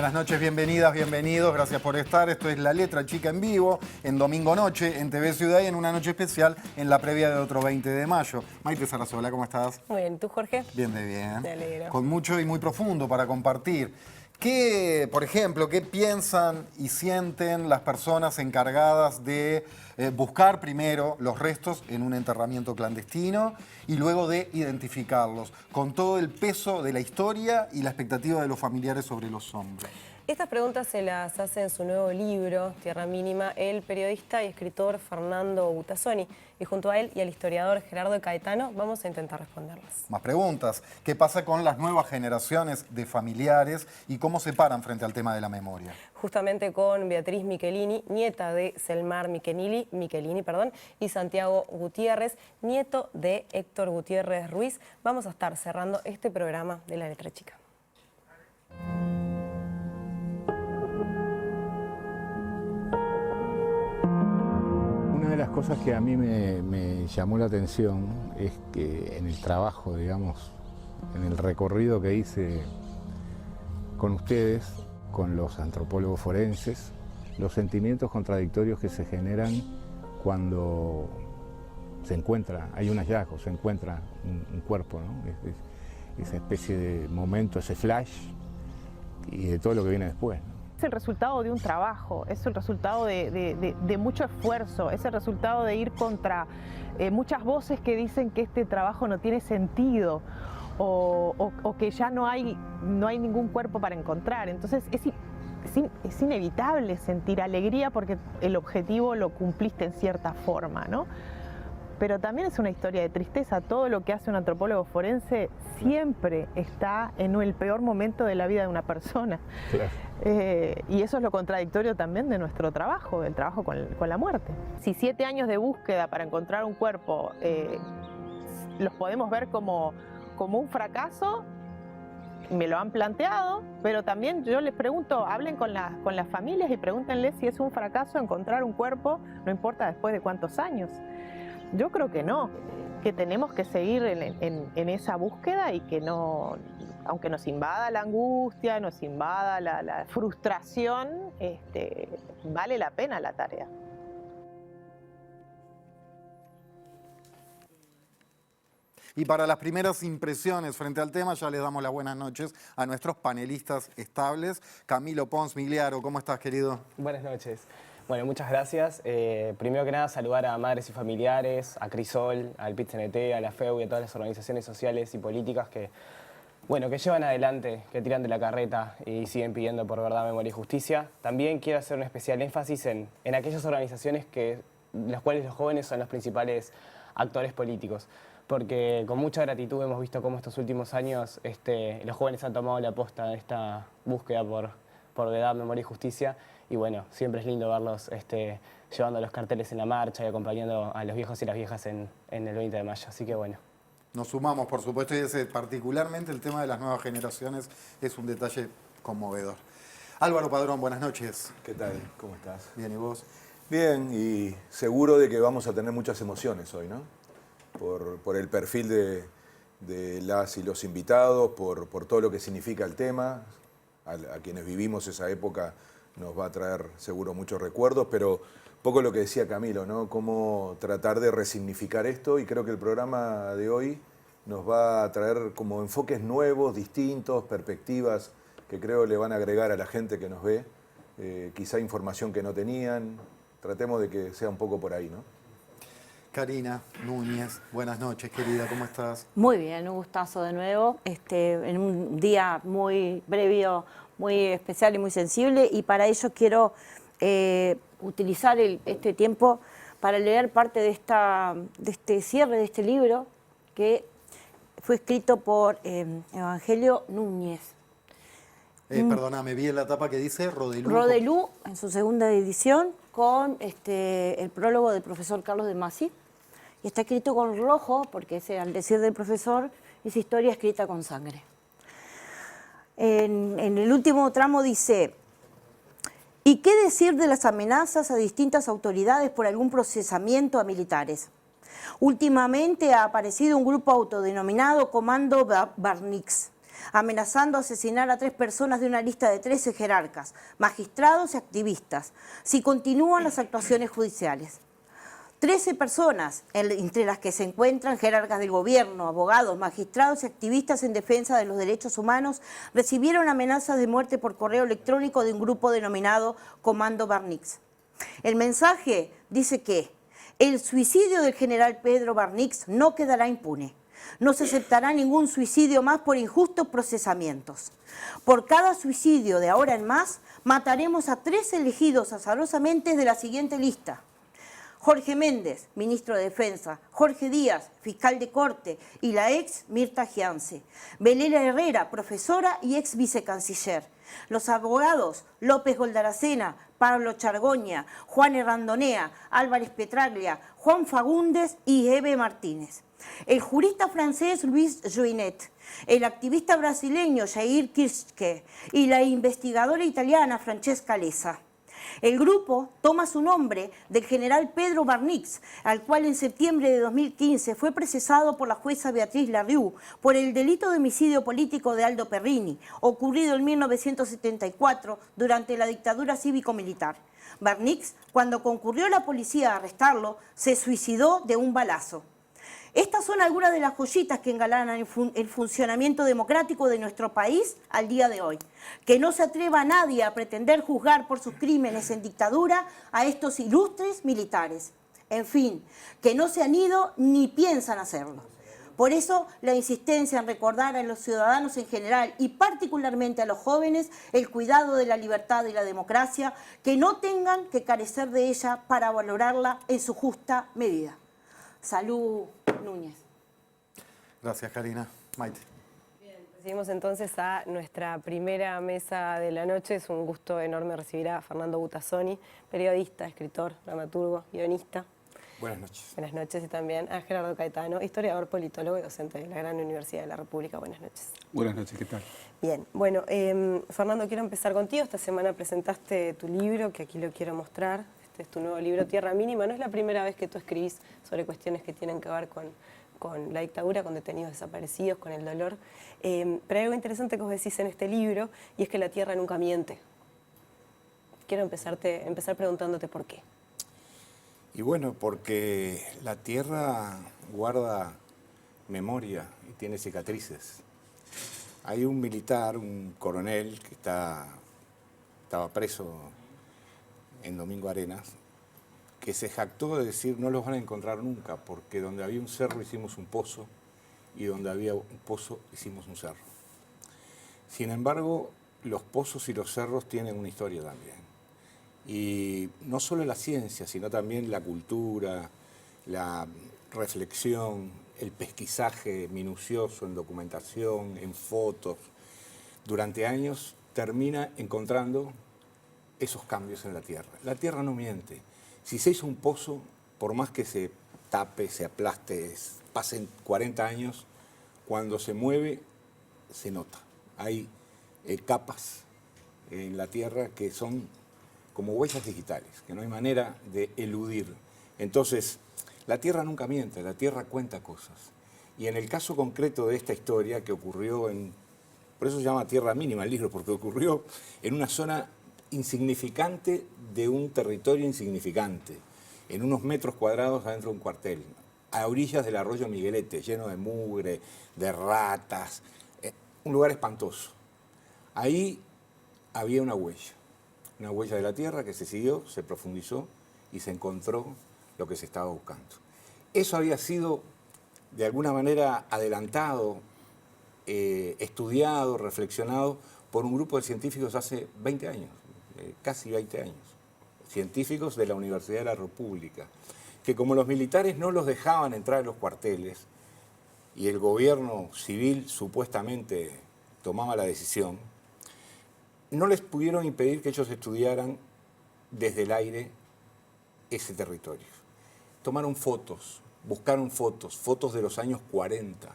Buenas noches, bienvenidas, bienvenidos, gracias por estar. Esto es La Letra Chica en vivo, en domingo noche, en TV Ciudad y en una noche especial en la previa de otro 20 de mayo. Maite Sarasola, ¿cómo estás? Muy bien, ¿tú, Jorge? Bien, de bien. Me alegro. Con mucho y muy profundo para compartir. ¿Qué, por ejemplo, qué piensan y sienten las personas encargadas de buscar primero los restos en un enterramiento clandestino y luego de identificarlos, con todo el peso de la historia y la expectativa de los familiares sobre los hombres? Estas preguntas se las hace en su nuevo libro, Tierra Mínima, el periodista y escritor Fernando Butazzoni. Y junto a él y al historiador Gerardo Caetano vamos a intentar responderlas. Más preguntas. ¿Qué pasa con las nuevas generaciones de familiares y cómo se paran frente al tema de la memoria? Justamente con Beatriz Michelini, nieta de Selmar Michelini, y Santiago Gutiérrez, nieto de Héctor Gutiérrez Ruiz, vamos a estar cerrando este programa de La Letra Chica. Una de las cosas que a mí me llamó la atención es que en el trabajo, digamos, en el recorrido que hice con ustedes, con los antropólogos forenses, los sentimientos contradictorios que se generan cuando se encuentra, hay un hallazgo, se encuentra un cuerpo, ¿no? Esa especie de momento, ese flash y de todo lo que viene después, ¿no? Es el resultado de un trabajo, es el resultado de mucho esfuerzo, es el resultado de ir contra muchas voces que dicen que este trabajo no tiene sentido o que ya no hay ningún cuerpo para encontrar. Entonces es inevitable sentir alegría porque el objetivo lo cumpliste en cierta forma, ¿no? Pero también es una historia de tristeza. Todo lo que hace un antropólogo forense siempre está en el peor momento de la vida de una persona. Claro. Y eso es lo contradictorio también de nuestro trabajo, del trabajo con la muerte. Si 7 años de búsqueda para encontrar un cuerpo los podemos ver como un fracaso, me lo han planteado, pero también yo les pregunto, hablen con las familias y pregúntenles si es un fracaso encontrar un cuerpo, no importa después de cuántos años. Yo creo que no, que tenemos que seguir en esa búsqueda y que no, aunque nos invada la angustia, nos invada la frustración, vale la pena la tarea. Y para las primeras impresiones frente al tema, ya les damos las buenas noches a nuestros panelistas estables. Camilo Pons Migliaro, ¿cómo estás, querido? Buenas noches. Bueno, muchas gracias. Primero que nada, saludar a madres y familiares, a Crisol, al PIT-CNT, a la FEU y a todas las organizaciones sociales y políticas que llevan adelante, que tiran de la carreta y siguen pidiendo por verdad, memoria y justicia. También quiero hacer un especial énfasis en aquellas organizaciones las cuales los jóvenes son los principales actores políticos. Porque con mucha gratitud hemos visto cómo estos últimos años los jóvenes han tomado la posta en esta búsqueda por verdad, memoria y justicia. Y bueno, siempre es lindo verlos llevando los carteles en la marcha y acompañando a los viejos y las viejas en el 20 de mayo. Así que bueno. Nos sumamos, por supuesto, y particularmente el tema de las nuevas generaciones es un detalle conmovedor. Álvaro Padrón, buenas noches. ¿Qué tal? ¿Cómo estás? Bien, ¿y vos? Bien, y seguro de que vamos a tener muchas emociones hoy, ¿no? Por el perfil de las y los invitados, por todo lo que significa el tema. A quienes vivimos esa época nos va a traer seguro muchos recuerdos, pero poco lo que decía Camilo, ¿no? Cómo tratar de resignificar esto, y creo que el programa de hoy nos va a traer como enfoques nuevos, distintos, perspectivas que creo le van a agregar a la gente que nos ve, quizá información que no tenían. Tratemos de que sea un poco por ahí, ¿no? Karina Núñez, buenas noches, querida, ¿cómo estás? Muy bien, un gustazo de nuevo, en un día muy previo, muy especial y muy sensible, y para ello quiero utilizar este tiempo para leer parte de este cierre de este libro que fue escrito por Evangelio Núñez. Perdóname, vi en la tapa que dice Rodelú. Rodelú, en su segunda edición, con el prólogo del profesor Carlos de Masi. Y está escrito con rojo, porque al decir del profesor, es historia escrita con sangre. En el último tramo dice: ¿y qué decir de las amenazas a distintas autoridades por algún procesamiento a militares? Últimamente ha aparecido un grupo autodenominado Comando Barnix, amenazando asesinar a 3 personas de una lista de 13 jerarcas, magistrados y activistas, si continúan las actuaciones judiciales. 13 personas, entre las que se encuentran jerarcas del gobierno, abogados, magistrados y activistas en defensa de los derechos humanos, recibieron amenazas de muerte por correo electrónico de un grupo denominado Comando Barnix. El mensaje dice que el suicidio del general Pedro Barnix no quedará impune. No se aceptará ningún suicidio más por injustos procesamientos. Por cada suicidio de ahora en más, mataremos a 3 elegidos azarosamente de la siguiente lista: Jorge Méndez, ministro de Defensa; Jorge Díaz, fiscal de corte; y la ex Mirta Gianse; Belén Herrera, profesora y ex vicecanciller; los abogados López Goldaracena, Pablo Chargoña, Juan Errandonea, Álvarez Petraglia, Juan Fagundes y Eve Martínez; el jurista francés Luis Joinet; el activista brasileño Jair Kirchke y la investigadora italiana Francesca Lessa. El grupo toma su nombre del general Pedro Barnix, al cual en septiembre de 2015 fue procesado por la jueza Beatriz Larrieux por el delito de homicidio político de Aldo Perrini, ocurrido en 1974 durante la dictadura cívico-militar. Barnix, cuando concurrió la policía a arrestarlo, se suicidó de un balazo. Estas son algunas de las joyitas que engalanan el funcionamiento democrático de nuestro país al día de hoy. Que no se atreva nadie a pretender juzgar por sus crímenes en dictadura a estos ilustres militares. En fin, que no se han ido ni piensan hacerlo. Por eso, la insistencia en recordar a los ciudadanos en general y particularmente a los jóvenes el cuidado de la libertad y la democracia, que no tengan que carecer de ella para valorarla en su justa medida. Salud, Núñez. Gracias, Karina. Maite. Recibimos entonces a nuestra primera mesa de la noche. Es un gusto enorme recibir a Fernando Butazzoni, periodista, escritor, dramaturgo, guionista. Buenas noches. Buenas noches, y también a Gerardo Caetano, historiador, politólogo y docente de la Gran Universidad de la República. Buenas noches. Buenas noches, ¿qué tal? Bien, bueno, Fernando, quiero empezar contigo. Esta semana presentaste tu libro, que aquí lo quiero mostrar. Este es tu nuevo libro, Tierra Mínima. No es la primera vez que tú escribís sobre cuestiones que tienen que ver con la dictadura, con detenidos desaparecidos, con el dolor. Pero hay algo interesante que vos decís en este libro, y es que la tierra nunca miente. Quiero empezar preguntándote por qué. Y bueno, porque la tierra guarda memoria y tiene cicatrices. Hay un militar, un coronel, que estaba preso en Domingo Arenas, que se jactó de decir: no los van a encontrar nunca, porque donde había un cerro hicimos un pozo, y donde había un pozo hicimos un cerro. Sin embargo, los pozos y los cerros tienen una historia también. Y no solo la ciencia, sino también la cultura, la reflexión, el pesquisaje minucioso en documentación, en fotos, durante años termina encontrando esos cambios en la tierra. La tierra no miente. Si se hizo un pozo, por más que se tape, se aplaste, pasen 40 años, cuando se mueve, se nota. Hay capas en la tierra que son como huellas digitales, que no hay manera de eludir. Entonces, la tierra nunca miente, la tierra cuenta cosas. Y en el caso concreto de esta historia que ocurrió por eso se llama Tierra Mínima el libro, porque ocurrió en una zona insignificante de un territorio insignificante, en unos metros cuadrados adentro de un cuartel, a orillas del arroyo Miguelete, lleno de mugre, de ratas, un lugar espantoso. Ahí había una huella de la tierra que se siguió, se profundizó y se encontró lo que se estaba buscando. Eso había sido de alguna manera adelantado, estudiado, reflexionado por un grupo de científicos hace 20 años, casi 20 años, científicos de la Universidad de la República, que como los militares no los dejaban entrar en los cuarteles y el gobierno civil supuestamente tomaba la decisión, no les pudieron impedir que ellos estudiaran desde el aire ese territorio. Tomaron fotos, buscaron fotos de los años 40,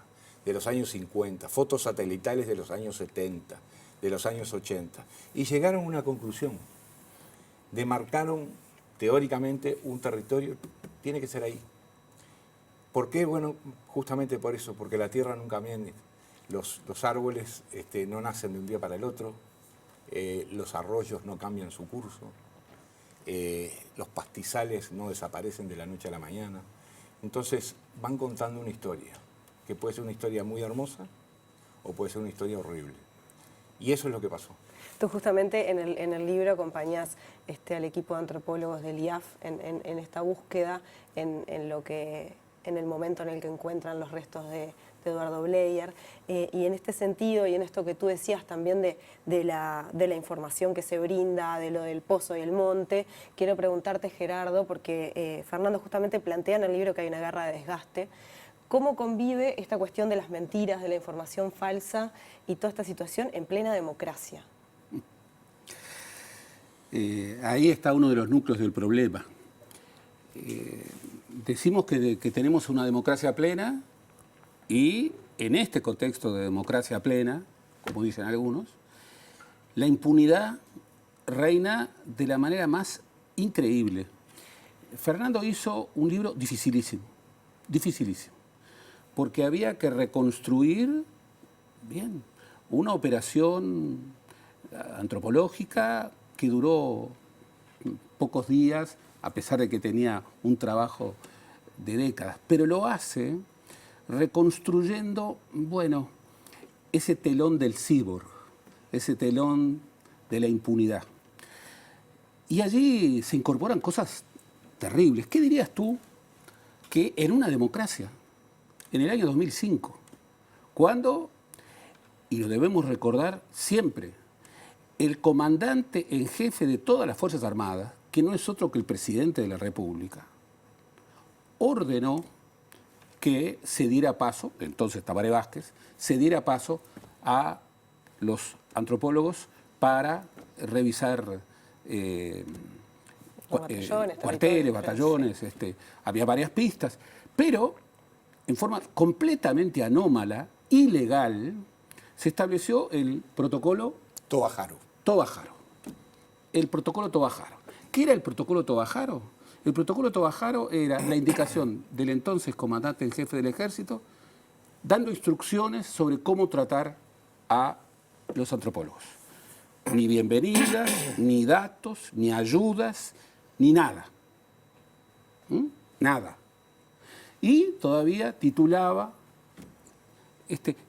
de los años 50, fotos satelitales de los años 70, de los años 80, y llegaron a una conclusión. Demarcaron teóricamente un territorio, tiene que ser ahí. ¿Por qué? Bueno, justamente por eso, porque la tierra nunca miente. Los árboles no nacen de un día para el otro, los arroyos no cambian su curso, los pastizales no desaparecen de la noche a la mañana. Entonces van contando una historia, que puede ser una historia muy hermosa o puede ser una historia horrible. Y eso es lo que pasó. Tú justamente en el libro acompañás al equipo de antropólogos del IAF en esta búsqueda, en el momento en el que encuentran los restos de Eduardo Bleier, y en este sentido y en esto que tú decías también de la información que se brinda, de lo del pozo y el monte, quiero preguntarte, Gerardo, porque Fernando justamente plantea en el libro que hay una guerra de desgaste. ¿Cómo convive esta cuestión de las mentiras, de la información falsa y toda esta situación en plena democracia? Ahí está uno de los núcleos del problema. Decimos que tenemos una democracia plena y en este contexto de democracia plena, como dicen algunos, la impunidad reina de la manera más increíble. Fernando hizo un libro dificilísimo, porque había que reconstruir, bien, una operación antropológica que duró pocos días, a pesar de que tenía un trabajo de décadas, pero lo hace reconstruyendo, bueno, ese telón del cyborg, ese telón de la impunidad. Y allí se incorporan cosas terribles. ¿Qué dirías tú que en una democracia, en el año 2005, cuando, y lo debemos recordar siempre, el comandante en jefe de todas las Fuerzas Armadas, que no es otro que el presidente de la República, ordenó que se diera paso, entonces Tabaré Vázquez, se diera paso a los antropólogos para revisar cuarteles, batallones, había varias pistas, pero en forma completamente anómala, ilegal, se estableció el protocolo Tovajaro. El protocolo Tovajaro. ¿Qué era el protocolo Tovajaro? El protocolo Tovajaro era la indicación del entonces comandante en jefe del ejército dando instrucciones sobre cómo tratar a los antropólogos. Ni bienvenidas, ni datos, ni ayudas, ni nada. Nada. Y todavía titulaba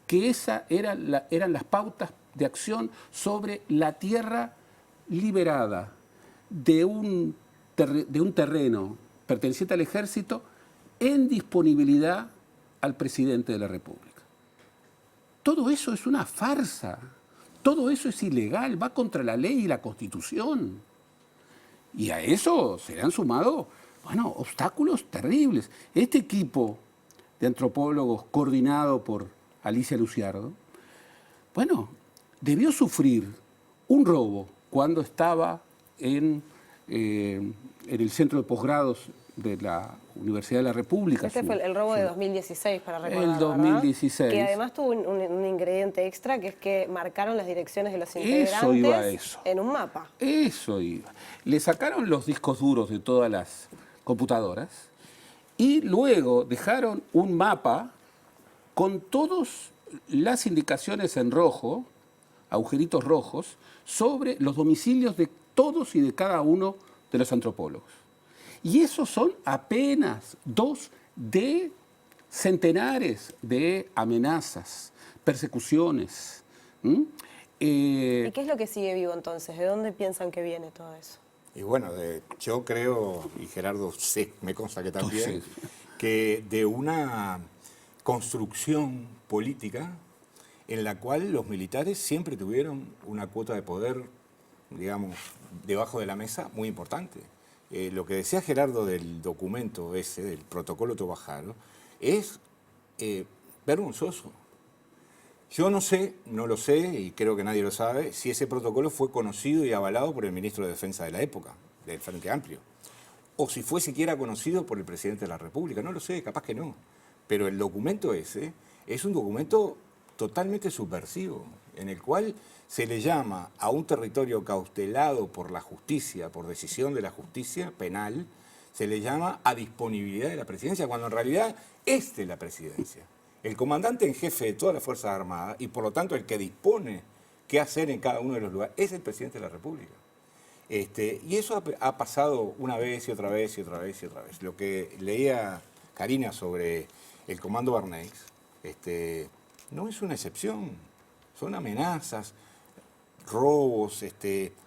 que esas eran las pautas de acción sobre la tierra liberada de un terreno perteneciente al ejército en disponibilidad al presidente de la República. Todo eso es una farsa, todo eso es ilegal, va contra la ley y la Constitución. Y a eso se le han sumado, bueno, obstáculos terribles. Este equipo de antropólogos coordinado por Alicia Luciardo, bueno, debió sufrir un robo cuando estaba en el centro de posgrados de la Universidad de la República. Este fue el robo de 2016, para recordar. El 2016. ¿Verdad? Que además tuvo un ingrediente extra, que es que marcaron las direcciones de los integrantes Eso iba a eso. en un mapa. Eso iba. Le sacaron los discos duros de todas las computadoras y luego dejaron un mapa con todas las indicaciones en rojo, agujeritos rojos, sobre los domicilios de todos y de cada uno de los antropólogos. Y esos son apenas 2 de centenares de amenazas, persecuciones. ¿Y qué es lo que sigue vivo entonces? ¿De dónde piensan que viene todo eso? Y bueno, yo creo, y Gerardo me consta que también, Sí. que de una construcción política en la cual los militares siempre tuvieron una cuota de poder, digamos, debajo de la mesa muy importante. Lo que decía Gerardo del documento ese, del protocolo Tovajaro, es vergonzoso. Yo no sé, no lo sé, y creo que nadie lo sabe, si ese protocolo fue conocido y avalado por el ministro de Defensa de la época, del Frente Amplio, o si fue siquiera conocido por el presidente de la República. No lo sé, capaz que no. Pero el documento ese es un documento totalmente subversivo, en el cual se le llama a un territorio cautelado por la justicia, por decisión de la justicia penal, se le llama a disponibilidad de la presidencia, cuando en realidad es de la presidencia. El comandante en jefe de todas las Fuerzas Armadas y por lo tanto el que dispone qué hacer en cada uno de los lugares es el presidente de la República. Y eso ha pasado una vez y otra vez y otra vez y otra vez. Lo que leía Karina sobre el comando Barneix no es una excepción, son amenazas, robos,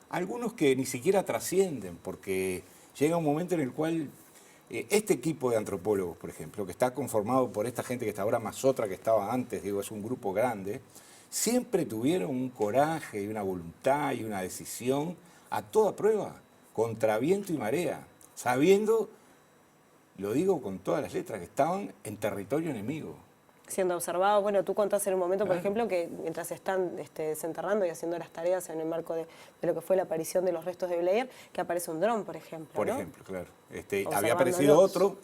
algunos que ni siquiera trascienden, porque llega un momento en el cual este equipo de antropólogos, por ejemplo, que está conformado por esta gente que está ahora más otra que estaba antes, digo, es un grupo grande, siempre tuvieron un coraje y una voluntad y una decisión a toda prueba, contra viento y marea, sabiendo, lo digo con todas las letras, que estaban en territorio enemigo. Siendo observados, bueno, tú contás en un momento, por ejemplo, que mientras están desenterrando y haciendo las tareas en el marco de lo que fue la aparición de los restos de Blair, que aparece un dron, por ejemplo, Por ¿no? ejemplo, claro. Había aparecido otro,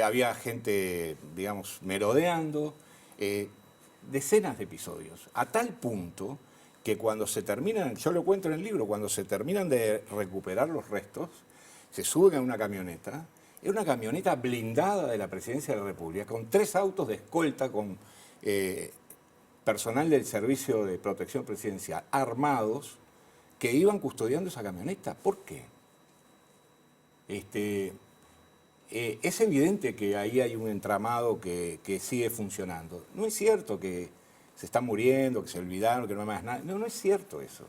había gente, digamos, merodeando, decenas de episodios, a tal punto que cuando se terminan, yo lo cuento en el libro, cuando se terminan de recuperar los restos, se suben a una camioneta. Era una camioneta blindada de la Presidencia de la República, con 3 autos de escolta, con personal del Servicio de Protección Presidencial, armados, que iban custodiando esa camioneta. ¿Por qué? Es evidente que ahí hay un entramado que sigue funcionando. No es cierto que se están muriendo, que se olvidaron, que no hay más nada. No, no es cierto eso.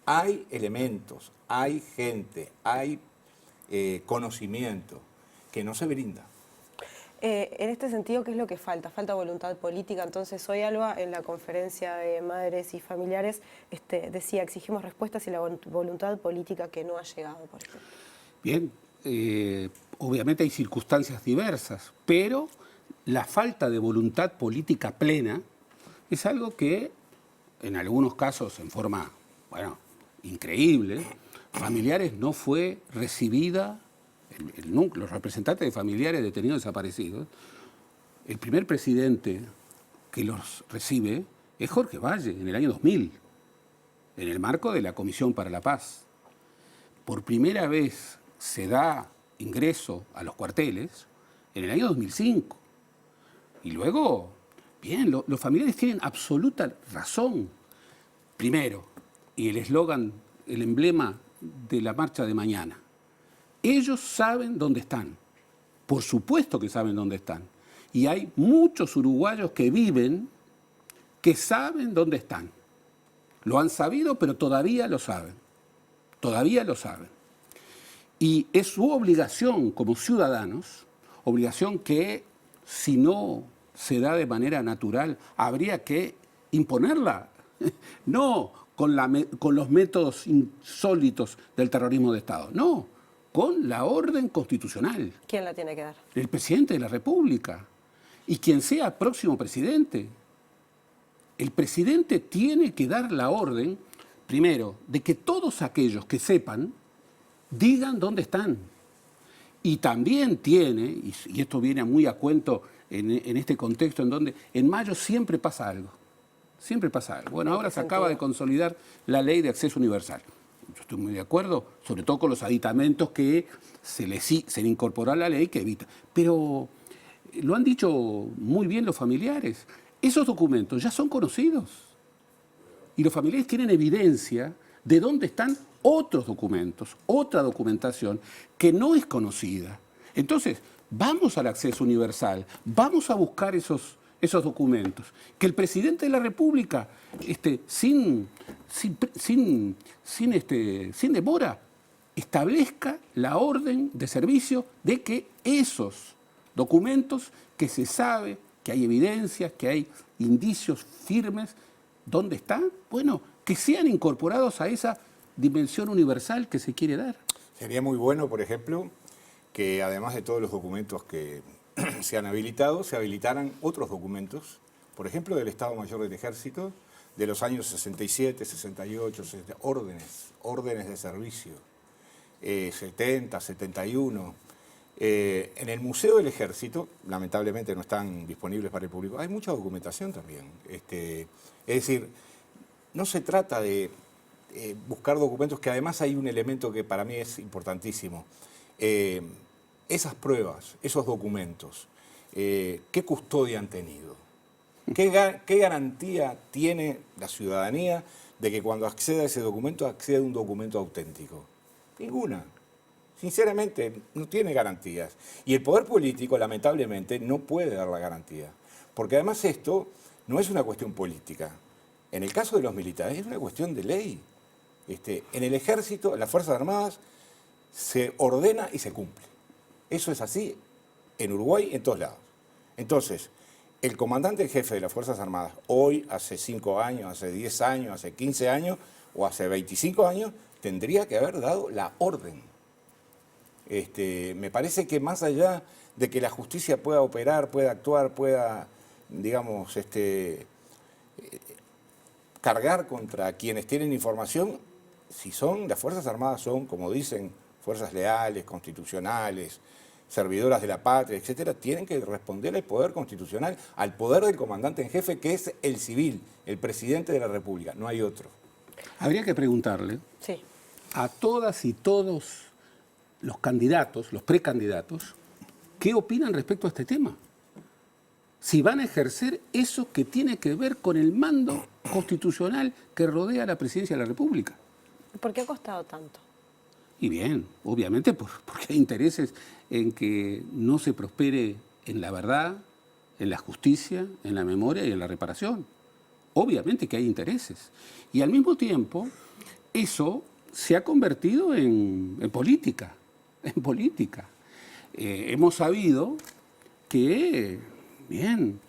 Hay elementos, hay gente, hay conocimiento que no se brinda. En este sentido, ¿qué es lo que falta? Falta voluntad política. Entonces, hoy Alba, en la conferencia de madres y familiares, decía, exigimos respuestas y la voluntad política que no ha llegado, por ejemplo. Bien, obviamente hay circunstancias diversas, pero la falta de voluntad política plena es algo que, en algunos casos, en forma, bueno, increíble, familiares no fue recibida. Los representantes de familiares detenidos desaparecidos, el primer presidente que los recibe es Jorge Valle, en el año 2000, en el marco de la Comisión para la Paz. Por primera vez se da ingreso a los cuarteles en el año 2005. Y luego, bien, los familiares tienen absoluta razón. Primero, y el eslogan, el emblema de la marcha de mañana. Ellos saben dónde están, por supuesto que saben dónde están. Y hay muchos uruguayos que viven, que saben dónde están. Lo han sabido, pero todavía lo saben. Todavía lo saben. Y es su obligación como ciudadanos, obligación que si no se da de manera natural, habría que imponerla. No con los métodos insólitos del terrorismo de Estado, no. Con la orden constitucional. ¿Quién la tiene que dar? El presidente de la República. Y quien sea próximo presidente. El presidente tiene que dar la orden, primero, de que todos aquellos que sepan, digan dónde están. Y también tiene, y esto viene muy a cuento en este contexto en donde en mayo siempre pasa algo. Siempre pasa algo. Bueno, ahora se acaba de consolidar la ley de acceso universal. Yo estoy muy de acuerdo, sobre todo con los aditamentos que se le incorporó a la ley que evita. Pero lo han dicho muy bien los familiares. Esos documentos ya son conocidos. Y los familiares tienen evidencia de dónde están otros documentos, otra documentación que no es conocida. Entonces, vamos al acceso universal, vamos a buscar esos documentos. Que el presidente de la República, sin demora, establezca la orden de servicio de que esos documentos que se sabe, que hay evidencias, que hay indicios firmes, ¿dónde están? Bueno, que sean incorporados a esa dimensión universal que se quiere dar. Sería muy bueno, por ejemplo, que además de todos los documentos que se han habilitado, se habilitaran otros documentos, por ejemplo, del Estado Mayor del Ejército, de los años 67, 68, 60, órdenes de servicio, 70, 71. En el Museo del Ejército, lamentablemente no están disponibles para el público, hay mucha documentación también. Es decir, no se trata de buscar documentos, que además hay un elemento que para mí es importantísimo. Esas pruebas, esos documentos, ¿qué custodia han tenido? ¿Qué garantía tiene la ciudadanía de que cuando acceda a ese documento, acceda a un documento auténtico? Ninguna. Sinceramente, no tiene garantías. Y el poder político, lamentablemente, no puede dar la garantía. Porque además esto no es una cuestión política. En el caso de los militares es una cuestión de ley. En el ejército, en las Fuerzas Armadas, se ordena y se cumple. Eso es así en Uruguay, en todos lados. Entonces, el comandante en jefe de las Fuerzas Armadas, hoy, hace 5 años, hace 10 años, hace 15 años o hace 25 años, tendría que haber dado la orden. Me parece que más allá de que la justicia pueda operar, pueda actuar, pueda, digamos, cargar contra quienes tienen información, si son, las Fuerzas Armadas son, como dicen, fuerzas leales, constitucionales, servidoras de la patria, etcétera, tienen que responder al poder constitucional, al poder del comandante en jefe, que es el civil, el presidente de la República, no hay otro. Habría que preguntarle a todas y todos los candidatos, los precandidatos, ¿qué opinan respecto a este tema? Si van a ejercer eso que tiene que ver con el mando constitucional que rodea a la presidencia de la República. ¿Por qué ha costado tanto? Y bien, obviamente porque hay intereses en que no se prospere en la verdad, en la justicia, en la memoria y en la reparación. Obviamente que hay intereses. Y al mismo tiempo, eso se ha convertido en política. En política. Hemos sabido que, bien,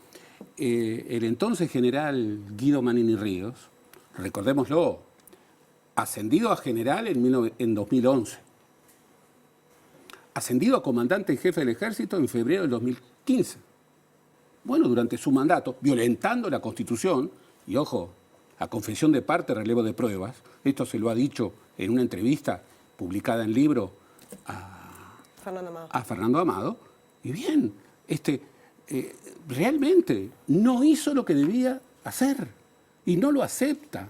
el entonces general Guido Manini Ríos, recordémoslo, ascendido a general en 2011, ascendido a comandante en jefe del ejército en febrero del 2015. Bueno, durante su mandato, violentando la Constitución, y ojo, a confesión de parte, relevo de pruebas, esto se lo ha dicho en una entrevista publicada en libro a Fernando Amado, y bien, realmente no hizo lo que debía hacer, y no lo acepta,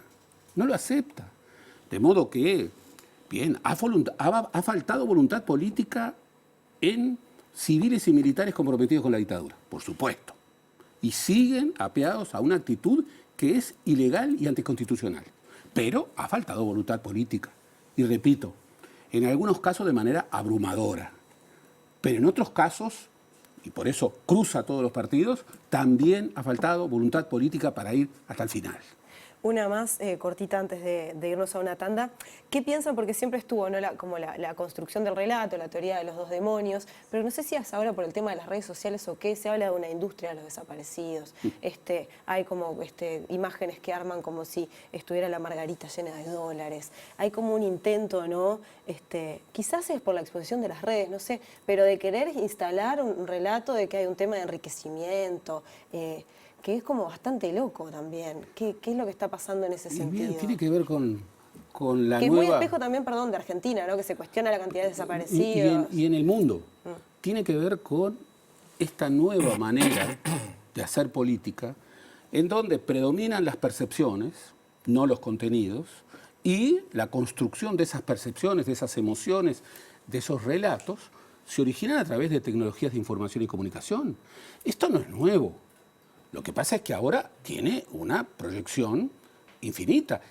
no lo acepta. De modo que, bien, ha faltado voluntad política en civiles y militares comprometidos con la dictadura, por supuesto. Y siguen apeados a una actitud que es ilegal y anticonstitucional. Pero ha faltado voluntad política. Y repito, en algunos casos de manera abrumadora. Pero en otros casos, y por eso cruza todos los partidos, también ha faltado voluntad política para ir hasta el final. Una más cortita antes de irnos a una tanda. ¿Qué piensan? Porque siempre estuvo, ¿no?, como la construcción del relato, la teoría de los dos demonios, pero no sé si es ahora por el tema de las redes sociales o qué, se habla de una industria de los desaparecidos. Hay como imágenes que arman como si estuviera la Margarita llena de dólares. Hay como un intento, ¿no? Quizás es por la exposición de las redes, no sé, pero de querer instalar un relato de que hay un tema de enriquecimiento, que es como bastante loco también. ¿Qué es lo que está pasando en ese sentido? Bien, tiene que ver con la que nueva... es muy espejo también, perdón, de Argentina, ¿no? Que se cuestiona la cantidad de desaparecidos. Y en el mundo. Tiene que ver con esta nueva manera de hacer política, en donde predominan las percepciones, no los contenidos, y la construcción de esas percepciones, de esas emociones, de esos relatos, se originan a través de tecnologías de información y comunicación. Esto no es nuevo. Lo que pasa es que ahora tiene una proyección infinita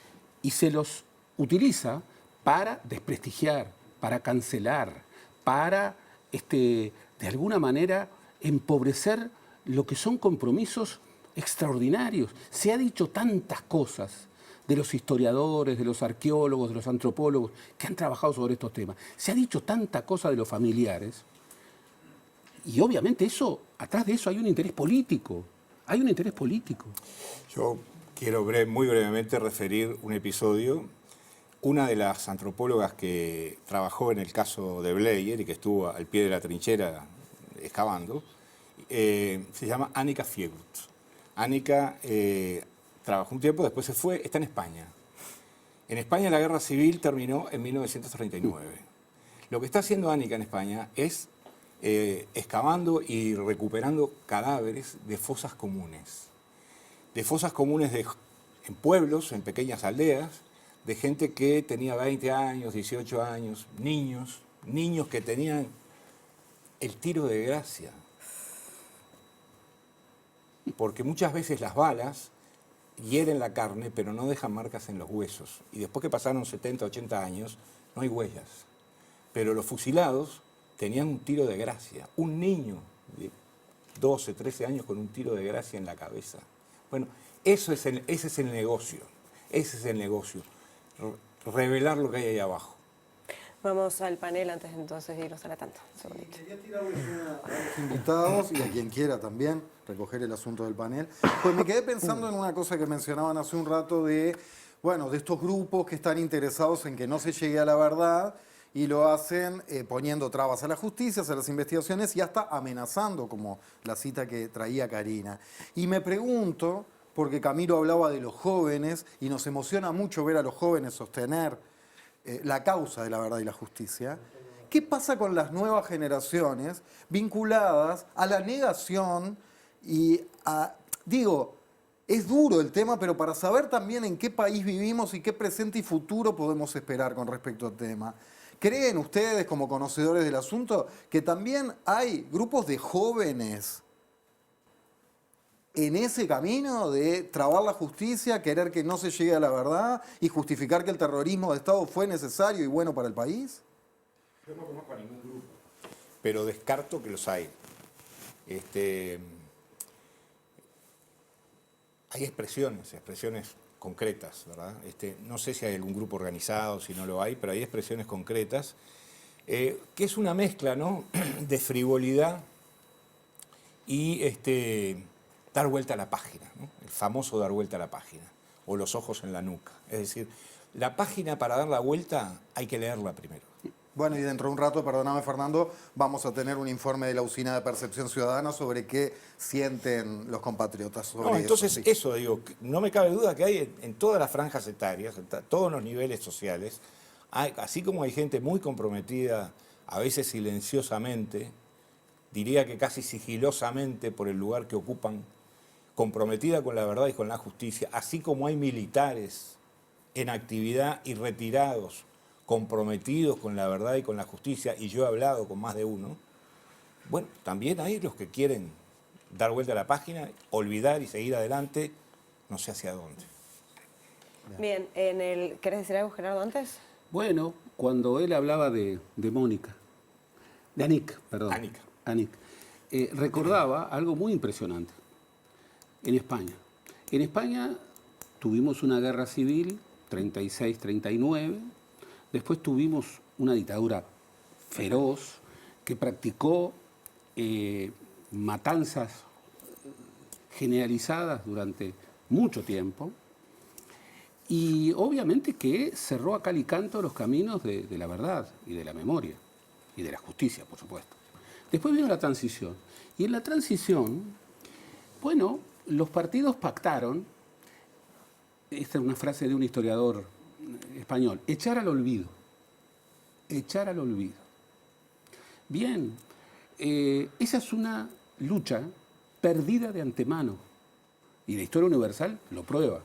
y se los utiliza para desprestigiar, para cancelar, para, de alguna manera, empobrecer lo que son compromisos extraordinarios. Se ha dicho tantas cosas de los historiadores, de los arqueólogos, de los antropólogos que han trabajado sobre estos temas. Se ha dicho tanta cosa de los familiares y obviamente atrás de eso hay un interés político. Hay un interés político. Yo quiero muy brevemente referir un episodio. Una de las antropólogas que trabajó en el caso de Bleier y que estuvo al pie de la trinchera excavando, se llama Annika Fiegut. Annika trabajó un tiempo, después se fue, está en España. En España la guerra civil terminó en 1939. Lo que está haciendo Annika en España es excavando y recuperando cadáveres de fosas comunes. De fosas comunes en pueblos, en pequeñas aldeas, de gente que tenía 20 años, 18 años, niños que tenían el tiro de gracia. porque muchas veces las balas hieren la carne, pero no dejan marcas en los huesos. Y después que pasaron 70, 80 años, no hay huellas. Pero los fusilados tenían un tiro de gracia. Un niño de 12, 13 años con un tiro de gracia en la cabeza. Bueno, ese es el negocio. Ese es el negocio. Revelar lo que hay ahí abajo. Vamos al panel antes entonces de irnos a la tanda. Un segundito. Quería tirarles a los invitados y a quien quiera también recoger el asunto del panel. Pues me quedé pensando en una cosa que mencionaban hace un rato de estos grupos que están interesados en que no se llegue a la verdad y lo hacen poniendo trabas a la justicia, a las investigaciones y hasta amenazando, como la cita que traía Karina. Y me pregunto, porque Camilo hablaba de los jóvenes y nos emociona mucho ver a los jóvenes sostener la causa de la verdad y la justicia, ¿qué pasa con las nuevas generaciones vinculadas a la negación y a, es duro el tema, pero para saber también en qué país vivimos y qué presente y futuro podemos esperar con respecto al tema? ¿Creen ustedes, como conocedores del asunto, que también hay grupos de jóvenes en ese camino de trabar la justicia, querer que no se llegue a la verdad y justificar que el terrorismo de Estado fue necesario y bueno para el país? Yo no conozco a ningún grupo, pero descarto que los hay. Hay expresiones concretas, ¿verdad? No sé si hay algún grupo organizado, si no lo hay, pero hay expresiones concretas, que es una mezcla, ¿no?, de frivolidad y dar vuelta a la página, ¿no? El famoso dar vuelta a la página, o los ojos en la nuca. Es decir, la página para dar la vuelta hay que leerla primero. Bueno, y dentro de un rato, perdóname Fernando, vamos a tener un informe de la Usina de Percepción Ciudadana sobre qué sienten los compatriotas sobre entonces eso. eso digo, no me cabe duda que hay en todas las franjas etarias, en todos los niveles sociales, así como hay gente muy comprometida, a veces silenciosamente, diría que casi sigilosamente por el lugar que ocupan, comprometida con la verdad y con la justicia, así como hay militares en actividad y retirados, comprometidos con la verdad y con la justicia, y yo he hablado con más de uno, bueno, también hay los que quieren dar vuelta a la página, olvidar y seguir adelante, no sé hacia dónde. Bien, ¿querés decir algo, Gerardo, antes? Bueno, cuando él hablaba de Mónica, de Anik, perdón. Anik. Recordaba algo muy impresionante en España. En España tuvimos una guerra civil, 36-39, después tuvimos una dictadura feroz que practicó matanzas generalizadas durante mucho tiempo y obviamente que cerró a cal y canto los caminos de la verdad y de la memoria y de la justicia, por supuesto. Después vino la transición y en la transición, bueno, los partidos pactaron, esta es una frase de un historiador español, echar al olvido. Echar al olvido. Bien, esa es una lucha perdida de antemano. Y la historia universal lo prueba.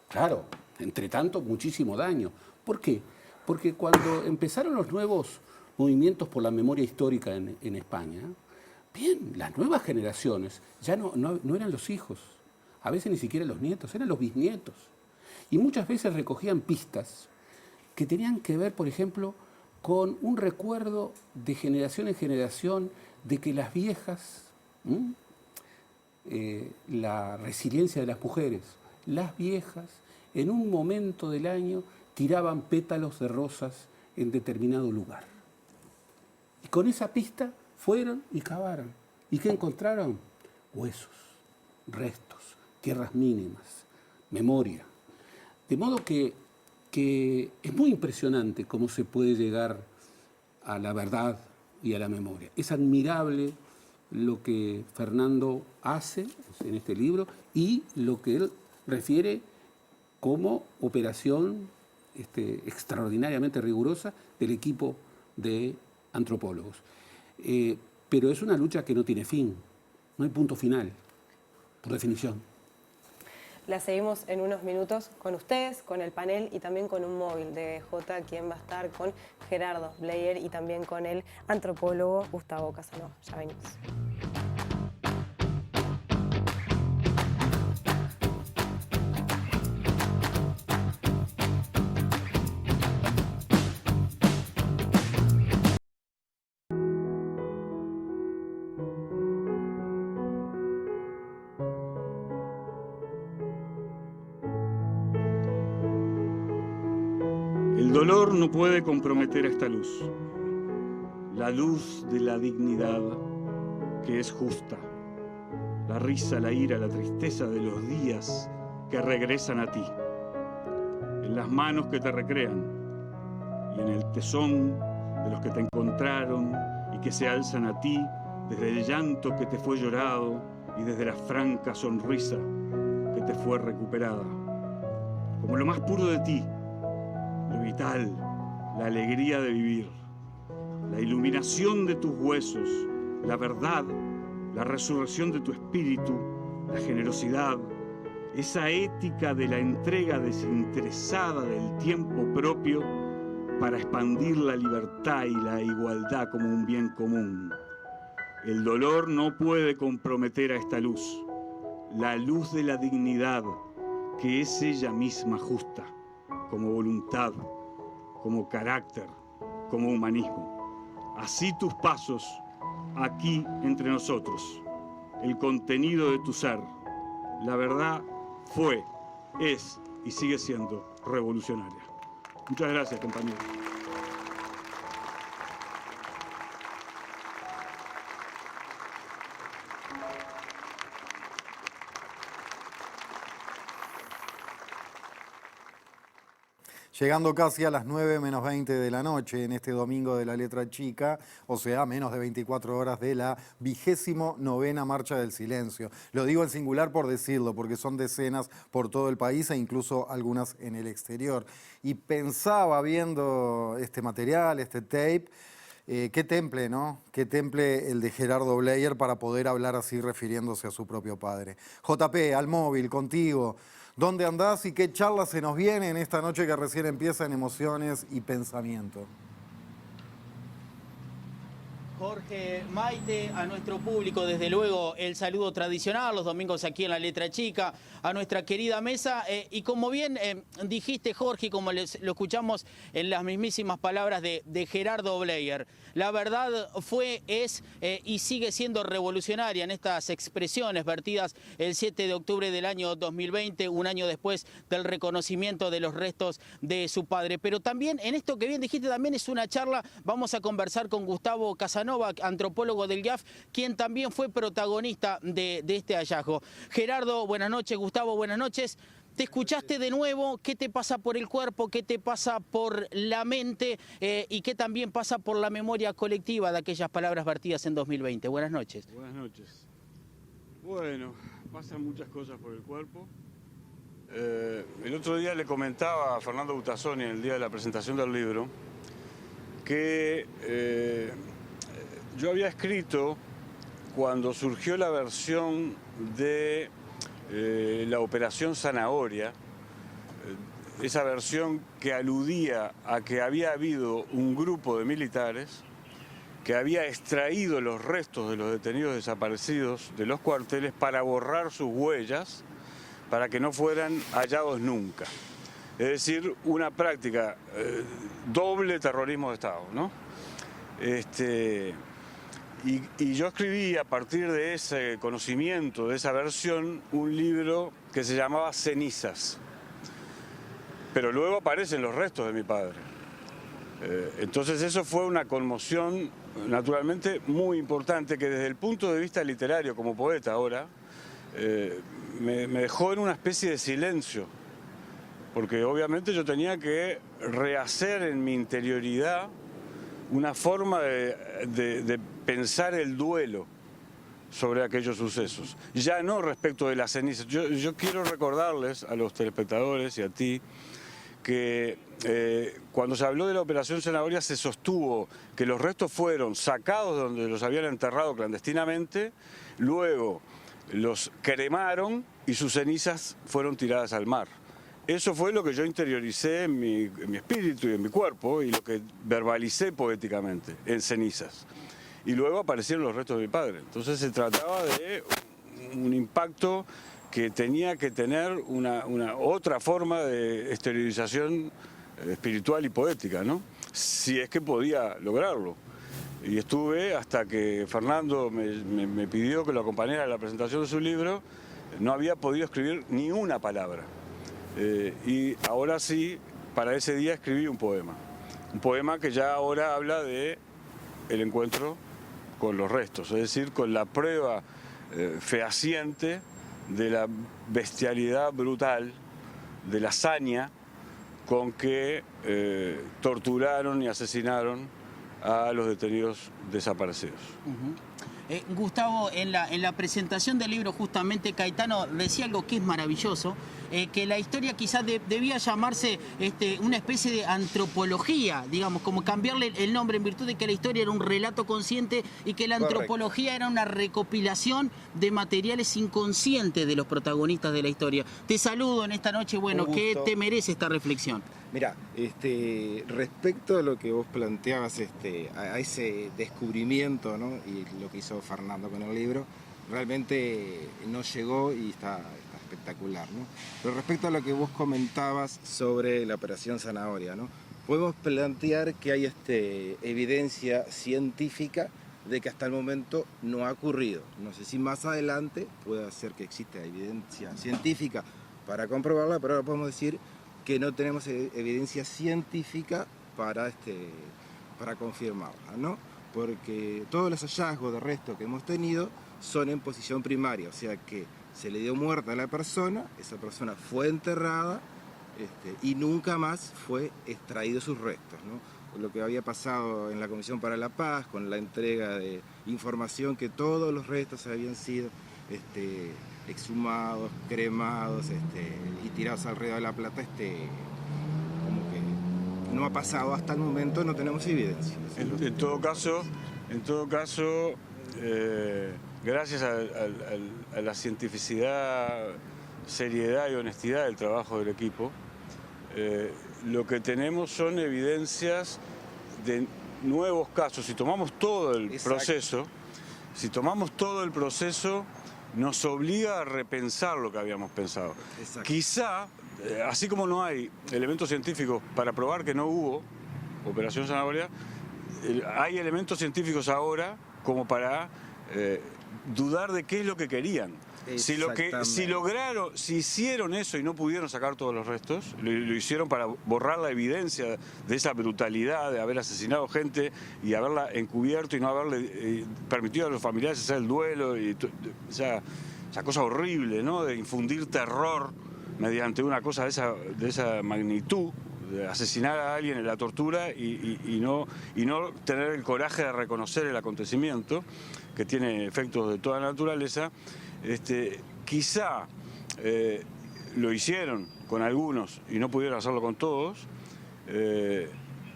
Claro, entre tanto, muchísimo daño. ¿Por qué? Porque cuando empezaron los nuevos movimientos por la memoria histórica en España, bien, las nuevas generaciones ya no eran los hijos, a veces ni siquiera los nietos, eran los bisnietos. Y muchas veces recogían pistas que tenían que ver, por ejemplo, con un recuerdo de generación en generación de que las viejas, la resiliencia de las mujeres, las viejas en un momento del año tiraban pétalos de rosas en determinado lugar. Y con esa pista fueron y cavaron. ¿Y qué encontraron? Huesos, restos, tierras mínimas, memoria. De modo que es muy impresionante cómo se puede llegar a la verdad y a la memoria. Es admirable lo que Fernando hace en este libro y lo que él refiere como operación extraordinariamente rigurosa del equipo de antropólogos. Pero es una lucha que no tiene fin, no hay punto final, por definición. La seguimos en unos minutos con ustedes, con el panel y también con un móvil de J, quien va a estar con Gerardo Bleier y también con el antropólogo Gustavo Casanova. Ya venimos. El dolor no puede comprometer esta luz, la luz de la dignidad que es justa, la risa, la ira, la tristeza de los días que regresan a ti, en las manos que te recrean y en el tesón de los que te encontraron y que se alzan a ti desde el llanto que te fue llorado y desde la franca sonrisa que te fue recuperada. Como lo más puro de ti, lo vital, la alegría de vivir, la iluminación de tus huesos, la verdad, la resurrección de tu espíritu, la generosidad, esa ética de la entrega desinteresada del tiempo propio para expandir la libertad y la igualdad como un bien común. El dolor no puede comprometer a esta luz, la luz de la dignidad, que es ella misma justa, como voluntad, como carácter, como humanismo. Así tus pasos, aquí entre nosotros, el contenido de tu ser, la verdad fue, es y sigue siendo revolucionaria. Muchas gracias, compañeros. Llegando casi a las 9 menos 20 de la noche en este domingo de la letra chica, o sea, menos de 24 horas de la 29ª Marcha del Silencio. Lo digo en singular por decirlo, porque son decenas por todo el país e incluso algunas en el exterior. Y pensaba viendo este material, este tape, qué temple, ¿no? Qué temple el de Gerardo Bleier para poder hablar así refiriéndose a su propio padre. JP, al móvil, contigo. ¿Dónde andás y qué charla se nos viene en esta noche que recién empieza en Emociones y Pensamiento? Jorge, Maite, a nuestro público, desde luego, el saludo tradicional, los domingos aquí en la letra chica, a nuestra querida mesa. Y como bien dijiste, Jorge, como lo escuchamos en las mismísimas palabras de Gerardo Bleier, la verdad fue, es y sigue siendo revolucionaria en estas expresiones vertidas el 7 de octubre del año 2020, un año después del reconocimiento de los restos de su padre. Pero también, en esto que bien dijiste, también es una charla, vamos a conversar con Gustavo Casanova, antropólogo del GIAF, quien también fue protagonista de este hallazgo. Gerardo, buenas noches. Gustavo, buenas noches. Te escuchaste de nuevo, ¿qué te pasa por el cuerpo, qué te pasa por la mente y qué también pasa por la memoria colectiva de aquellas palabras vertidas en 2020? Buenas noches. Buenas noches. Bueno, pasan muchas cosas por el cuerpo. El otro día le comentaba a Fernando Butazzoni, en el día de la presentación del libro, que yo había escrito cuando surgió la versión de la Operación Zanahoria, esa versión que aludía a que había habido un grupo de militares que había extraído los restos de los detenidos desaparecidos de los cuarteles para borrar sus huellas, para que no fueran hallados nunca. Es decir, una práctica doble terrorismo de Estado, ¿no? Y yo escribí a partir de ese conocimiento, de esa versión, un libro que se llamaba Cenizas. Pero luego aparecen los restos de mi padre. Entonces eso fue una conmoción naturalmente muy importante que desde el punto de vista literario, como poeta ahora, me dejó en una especie de silencio. Porque obviamente yo tenía que rehacer en mi interioridad una forma de pensar el duelo sobre aquellos sucesos. Ya no respecto de las cenizas. Yo quiero recordarles a los telespectadores y a ti que cuando se habló de la Operación Zanahoria se sostuvo que los restos fueron sacados de donde los habían enterrado clandestinamente, luego los cremaron y sus cenizas fueron tiradas al mar. Eso fue lo que yo interioricé en mi espíritu y en mi cuerpo y lo que verbalicé poéticamente en Cenizas. Y luego aparecieron los restos de mi padre. Entonces se trataba de un impacto que tenía que tener una otra forma de exteriorización espiritual y poética, ¿no? Si es que podía lograrlo. Y estuve hasta que Fernando me pidió que lo acompañara a la presentación de su libro, no había podido escribir ni una palabra. Y ahora sí para ese día escribí un poema. Un poema que ya ahora habla de el encuentro con los restos, es decir, con la prueba fehaciente de la bestialidad brutal, de la hazaña con que torturaron y asesinaron a los detenidos desaparecidos. Gustavo, en la presentación del libro justamente Caetano decía algo que es maravilloso, que la historia quizás debía llamarse una especie de antropología, digamos, como cambiarle el nombre en virtud de que la historia era un relato consciente y que la antropología era una recopilación de materiales inconscientes de los protagonistas de la historia. Te saludo en esta noche, bueno, ¿qué te merece esta reflexión? Mirá, respecto a lo que vos planteabas, a ese descubrimiento, ¿no? Y lo que hizo Fernando con el libro, realmente nos llegó y está espectacular, ¿no? Pero respecto a lo que vos comentabas sobre la Operación Zanahoria, ¿no? Podemos plantear que hay evidencia científica de que hasta el momento no ha ocurrido. No sé si más adelante puede ser que exista evidencia científica para comprobarla, pero ahora podemos decir que no tenemos evidencia científica para confirmarla, ¿no? Porque todos los hallazgos de restos que hemos tenido son en posición primaria, o sea que se le dio muerte a la persona, esa persona fue enterrada y nunca más fue extraído sus restos, ¿no? Lo que había pasado en la Comisión para la Paz, con la entrega de información que todos los restos habían sido exhumados, cremados y tirados alrededor de La Plata, como que no ha pasado hasta el momento, no tenemos evidencia. En todo caso, gracias a la cientificidad, seriedad y honestidad del trabajo del equipo, lo que tenemos son evidencias de nuevos casos. Si tomamos todo el proceso, nos obliga a repensar lo que habíamos pensado. Exacto. Quizá, así como no hay elementos científicos para probar que no hubo Operación Zanahoria, hay elementos científicos ahora como para dudar de qué es lo que querían. Si hicieron eso y no pudieron sacar todos los restos, lo hicieron para borrar la evidencia de esa brutalidad, de haber asesinado gente y haberla encubierto y no haberle permitido a los familiares hacer el duelo, y esa cosa horrible, ¿no? De infundir terror mediante una cosa de esa magnitud, de asesinar a alguien en la tortura y no tener el coraje de reconocer el acontecimiento, que tiene efectos de toda naturaleza. Quizá lo hicieron con algunos y no pudieron hacerlo con todos,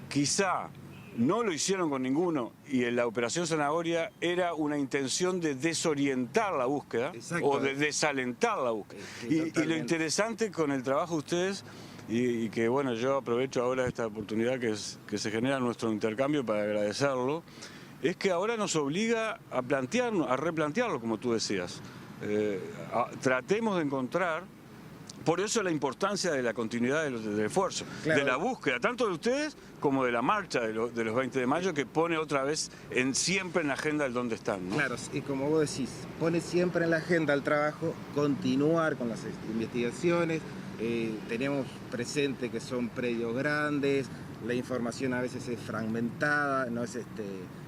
quizá no lo hicieron con ninguno y en la Operación Zanahoria era una intención de desorientar la búsqueda. Exacto. O de desalentar la búsqueda. Y lo interesante con el trabajo de ustedes, y que bueno, yo aprovecho ahora esta oportunidad que se genera nuestro intercambio para agradecerlo, es que ahora nos obliga a plantearnos, a replantearlo, como tú decías. Tratemos de encontrar, por eso la importancia de la continuidad del esfuerzo, claro, de la búsqueda, tanto de ustedes como de la marcha de los 20 de mayo, que pone otra vez siempre en la agenda el dónde están, ¿no? Claro, y como vos decís, pone siempre en la agenda el trabajo, continuar con las investigaciones. Tenemos presente que son predios grandes, la información a veces es fragmentada,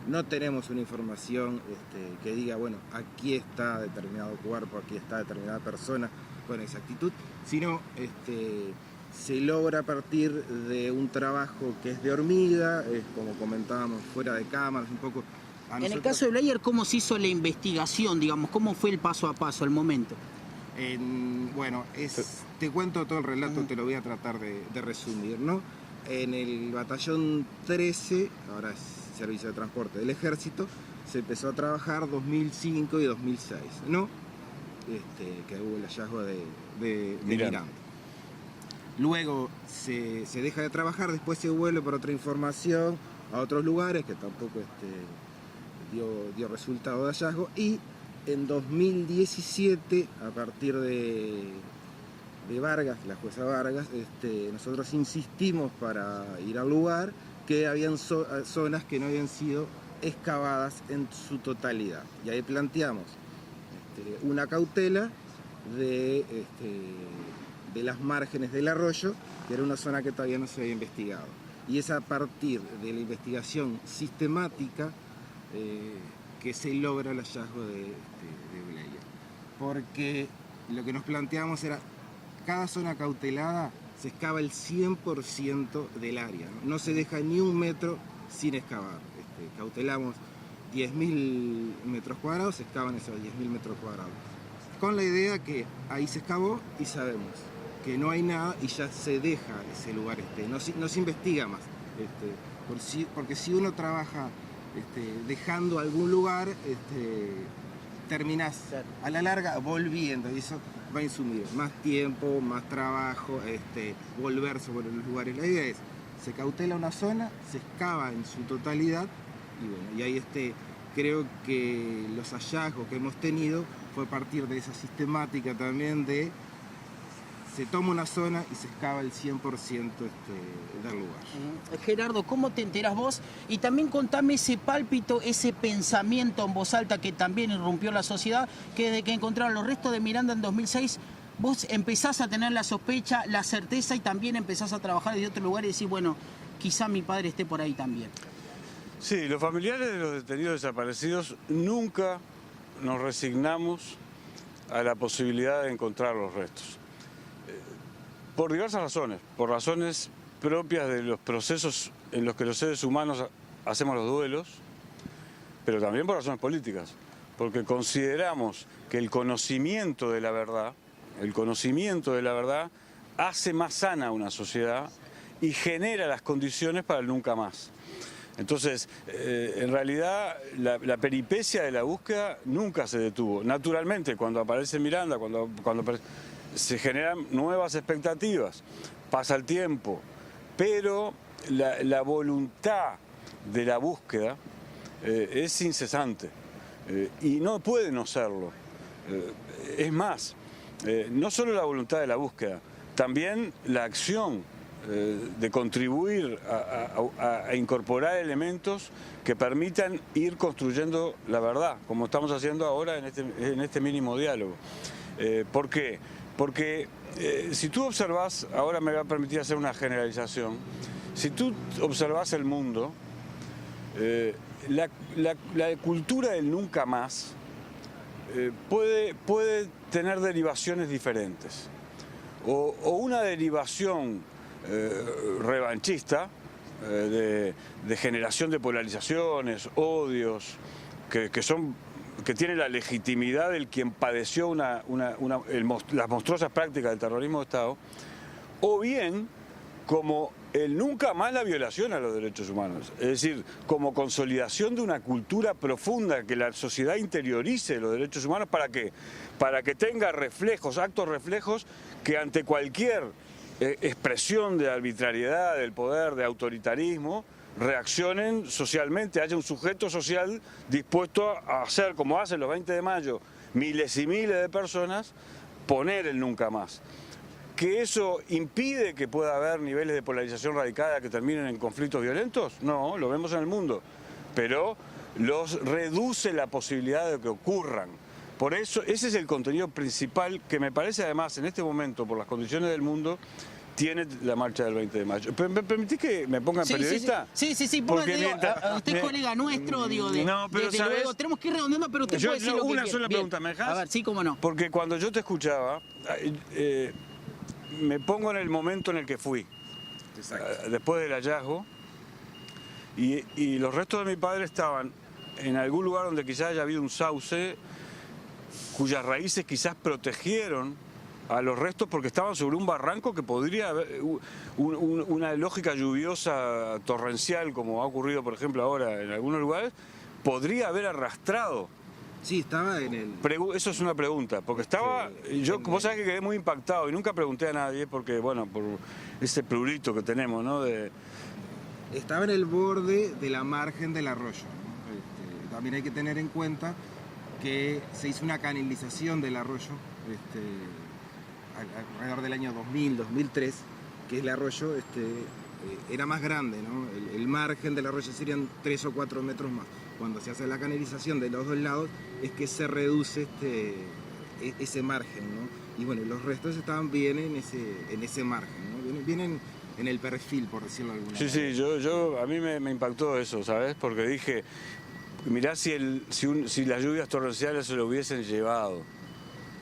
no tenemos una información que diga, bueno, aquí está determinado cuerpo, aquí está determinada persona con exactitud, sino se logra a partir de un trabajo que es de hormiga, como comentábamos fuera de cámaras, un poco. En el caso de Bleier, ¿cómo se hizo la investigación, digamos? ¿Cómo fue el paso a paso, el momento? Te cuento todo el relato, te lo voy a tratar de resumir, ¿no? En el batallón 13, ahora es Servicio de Transporte del Ejército, se empezó a trabajar 2005 y 2006, ¿no? Que hubo el hallazgo de Miranda. Luego se deja de trabajar, después se vuelve por otra información a otros lugares que tampoco dio resultado de hallazgo, y en 2017, a partir de Vargas, la jueza Vargas, nosotros insistimos para ir al lugar que habían zonas que no habían sido excavadas en su totalidad. Y ahí planteamos una cautela de de las márgenes del arroyo, que era una zona que todavía no se había investigado. Y es a partir de la investigación sistemática que se logra el hallazgo de Bleya. Porque lo que nos planteamos era, cada zona cautelada se excava el 100% del área, ¿no? No se deja ni un metro sin excavar. Cautelamos 10.000 metros cuadrados, se excavan esos 10.000 metros cuadrados. Con la idea que ahí se excavó y sabemos que no hay nada y ya se deja ese lugar, no se investiga más. Porque si uno trabaja dejando algún lugar, terminás a la larga volviendo y eso va a insumir más tiempo, más trabajo, volver sobre los lugares. La idea es, se cautela una zona, se excava en su totalidad y bueno, y ahí creo que los hallazgos que hemos tenido fue a partir de esa sistemática también de se toma una zona y se excava el 100% del lugar. Gerardo, ¿cómo te enterás vos? Y también contame ese pálpito, ese pensamiento en voz alta que también irrumpió la sociedad, que desde que encontraron los restos de Miranda en 2006, vos empezás a tener la sospecha, la certeza y también empezás a trabajar desde otro lugar y decís, bueno, quizá mi padre esté por ahí también. Sí, los familiares de los detenidos desaparecidos nunca nos resignamos a la posibilidad de encontrar los restos. Por diversas razones, por razones propias de los procesos en los que los seres humanos hacemos los duelos, pero también por razones políticas, porque consideramos que el conocimiento de la verdad hace más sana una sociedad y genera las condiciones para el nunca más. Entonces, en realidad, la peripecia de la búsqueda nunca se detuvo. Naturalmente, cuando aparece Miranda, cuando se generan nuevas expectativas, pasa el tiempo, pero la voluntad de la búsqueda es incesante y no puede no serlo. Es más, no solo la voluntad de la búsqueda, también la acción de contribuir a incorporar elementos que permitan ir construyendo la verdad, como estamos haciendo ahora en este mínimo diálogo. ¿Por qué? Porque si tú observas, ahora me va a permitir hacer una generalización, si tú observas el mundo, la cultura del nunca más puede tener derivaciones diferentes. O una derivación revanchista, de generación de polarizaciones, odios, que tiene la legitimidad del quien padeció las monstruosas prácticas del terrorismo de Estado, o bien como el nunca más la violación a los derechos humanos, es decir, como consolidación de una cultura profunda, que la sociedad interiorice los derechos humanos. ¿Para qué? Para que tenga reflejos, actos reflejos, que ante cualquier expresión de arbitrariedad, del poder, de autoritarismo, reaccionen socialmente, haya un sujeto social dispuesto a hacer, como hacen los 20 de mayo, miles y miles de personas, poner el nunca más. ¿Que eso impide que pueda haber niveles de polarización radicada que terminen en conflictos violentos? No, lo vemos en el mundo, pero los reduce la posibilidad de que ocurran. Por eso, ese es el contenido principal que me parece, además, en este momento, por las condiciones del mundo, tiene la marcha del 20 de mayo. ¿Me permitís que me ponga en periodista? Sí, porque usted es colega nuestro, digo, no, pero desde luego, tenemos que ir redondeando, pero usted puede decir lo que una quiera. sola pregunta, ¿me dejás? A ver, sí, cómo no. Porque cuando yo te escuchaba, me pongo en el momento en el que fui, después del hallazgo, y los restos de mi padre estaban en algún lugar donde quizás haya habido un sauce, cuyas raíces quizás protegieron a los restos porque estaban sobre un barranco que podría haber una lógica lluviosa torrencial, como ha ocurrido por ejemplo ahora en algunos lugares, podría haber arrastrado. Sí, estaba en el... Eso es una pregunta, porque estaba... vos sabés que quedé muy impactado y nunca pregunté a nadie porque, bueno, por ese prurito que tenemos, ¿no? Estaba en el borde de la margen del arroyo, ¿no? También hay que tener en cuenta que se hizo una canalización del arroyo alrededor del año 2000, 2003, que el arroyo era más grande, ¿no? El margen del arroyo serían 3 o 4 metros más. Cuando se hace la canalización de los dos lados es que se reduce ese margen, ¿no? Y bueno, los restos estaban bien en ese margen, ¿no? Vienen en el perfil, por decirlo de alguna manera. Sí, a mí me impactó eso, ¿sabes? Porque dije, mirá si las lluvias torrenciales se lo hubiesen llevado,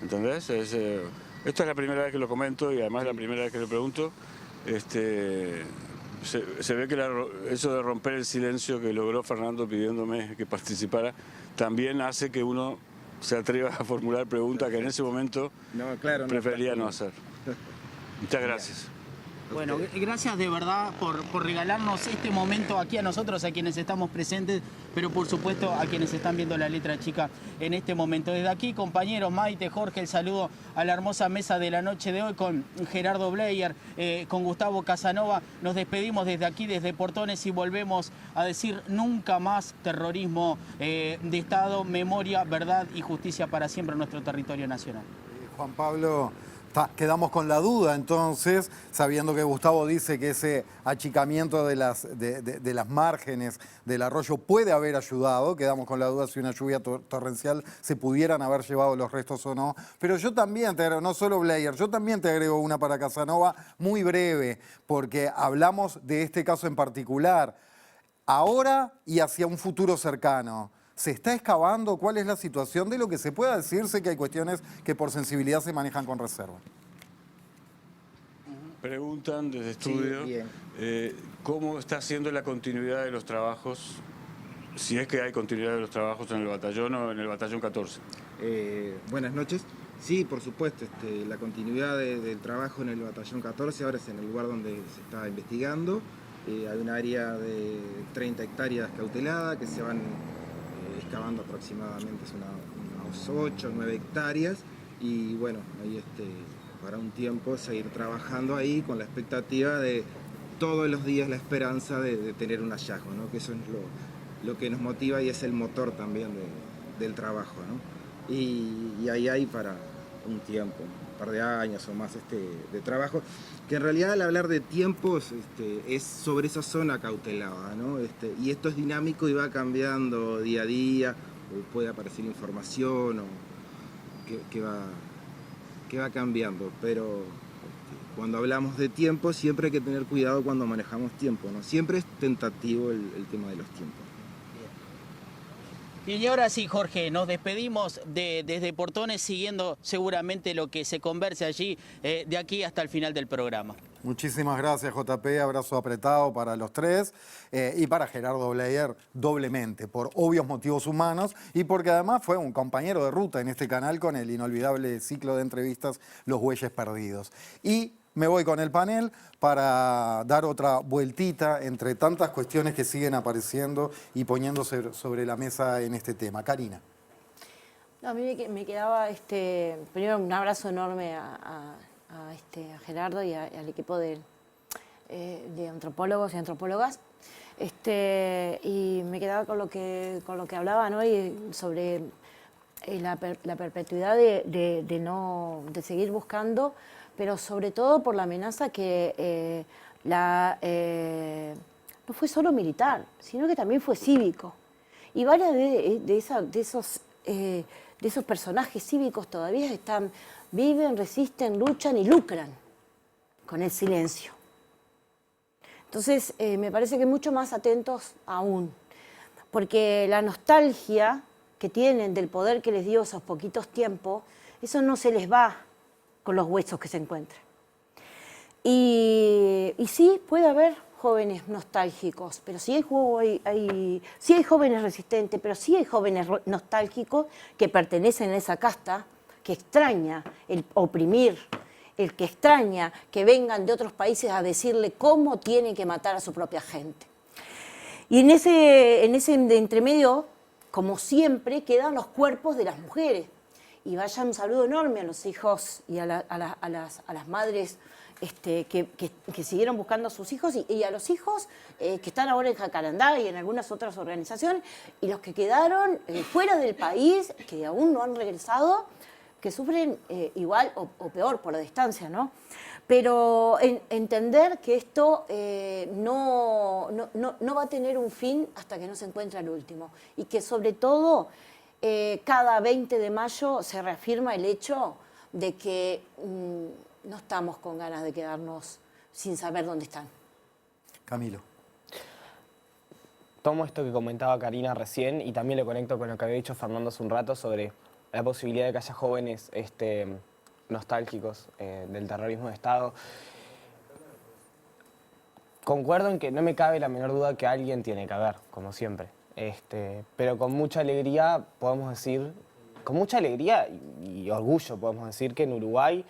¿entendés? Esta es la primera vez que lo comento y además la primera vez que lo pregunto. Se ve que eso de romper el silencio que logró Fernando pidiéndome que participara también hace que uno se atreva a formular preguntas que en ese momento prefería no hacer. Muchas gracias. Bueno, gracias de verdad por regalarnos este momento aquí a nosotros, a quienes estamos presentes, pero por supuesto a quienes están viendo La Letra Chica en este momento. Desde aquí, compañeros, Maite, Jorge, el saludo a la hermosa mesa de la noche de hoy con Gerardo Bleier, con Gustavo Casanova. Nos despedimos desde aquí, desde Portones, y volvemos a decir nunca más terrorismo de Estado, memoria, verdad y justicia para siempre en nuestro territorio nacional. Juan Pablo, quedamos con la duda entonces, sabiendo que Gustavo dice que ese achicamiento de las márgenes del arroyo puede haber ayudado. Quedamos con la duda si una lluvia torrencial se pudieran haber llevado los restos o no. Pero yo también te agrego, no solo Bleier, yo también te agrego una para Casanova muy breve, porque hablamos de este caso en particular, ahora y hacia un futuro cercano. ¿Se está excavando? ¿Cuál es la situación de lo que se pueda decirse que hay cuestiones que por sensibilidad se manejan con reserva? Preguntan desde estudio cómo está siendo la continuidad de los trabajos, si es que hay continuidad de los trabajos en el batallón o en el batallón 14. Buenas noches. Sí, por supuesto, la continuidad del trabajo en el batallón 14 ahora es en el lugar donde se está investigando. Hay un área de 30 hectáreas cautelada que se van excavando aproximadamente unos 8 o 9 hectáreas y bueno, ahí para un tiempo seguir trabajando ahí con la expectativa de todos los días la esperanza de tener un hallazgo, ¿no? Que eso es lo que nos motiva y es el motor también del trabajo, ¿no? Y ahí hay para un tiempo, un par de años o más de trabajo, que en realidad al hablar de tiempos es sobre esa zona cautelada, ¿no? Y esto es dinámico y va cambiando día a día, o puede aparecer información o que va cambiando, pero cuando hablamos de tiempo siempre hay que tener cuidado cuando manejamos tiempo, ¿no? Siempre es tentativo el tema de los tiempos. Y ahora sí, Jorge, nos despedimos desde Portones, siguiendo seguramente lo que se converse allí de aquí hasta el final del programa. Muchísimas gracias, JP. Abrazo apretado para los tres y para Gerardo Bleier doblemente, por obvios motivos humanos y porque además fue un compañero de ruta en este canal con el inolvidable ciclo de entrevistas Los Bueyes Perdidos. Y me voy con el panel para dar otra vueltita entre tantas cuestiones que siguen apareciendo y poniéndose sobre la mesa en este tema. Karina. No, a mí me quedaba, primero un abrazo enorme a Gerardo y al equipo de antropólogos y antropólogas. Y me quedaba con lo que hablaba, ¿no? Y sobre la perpetuidad de seguir buscando, pero sobre todo por la amenaza que no fue solo militar, sino que también fue cívico. Y varios de esos personajes cívicos todavía viven, resisten, luchan y lucran con el silencio. Entonces, me parece que mucho más atentos aún, porque la nostalgia que tienen del poder que les dio esos poquitos tiempos, eso no se les va con los huesos que se encuentran. Y sí, puede haber jóvenes nostálgicos, pero sí hay jóvenes resistentes, pero sí hay jóvenes nostálgicos que pertenecen a esa casta, que extraña el oprimir, el que extraña que vengan de otros países a decirle cómo tienen que matar a su propia gente. Y en ese entremedio, como siempre, quedan los cuerpos de las mujeres. Y vaya un saludo enorme a los hijos y a las madres que siguieron buscando a sus hijos y a los hijos que están ahora en Jacarandá y en algunas otras organizaciones, y los que quedaron fuera del país, que aún no han regresado, que sufren igual o peor por la distancia, ¿no? Pero entender que esto no va a tener un fin hasta que no se encuentre el último, y que sobre todo cada 20 de mayo se reafirma el hecho de que no estamos con ganas de quedarnos sin saber dónde están. Camilo. Tomo esto que comentaba Karina recién y también lo conecto con lo que había dicho Fernando hace un rato sobre la posibilidad de que haya jóvenes nostálgicos del terrorismo de Estado. Concuerdo en que no me cabe la menor duda que alguien tiene que haber, como siempre. Pero con mucha alegría podemos decir, con mucha alegría y orgullo podemos decir que en Uruguay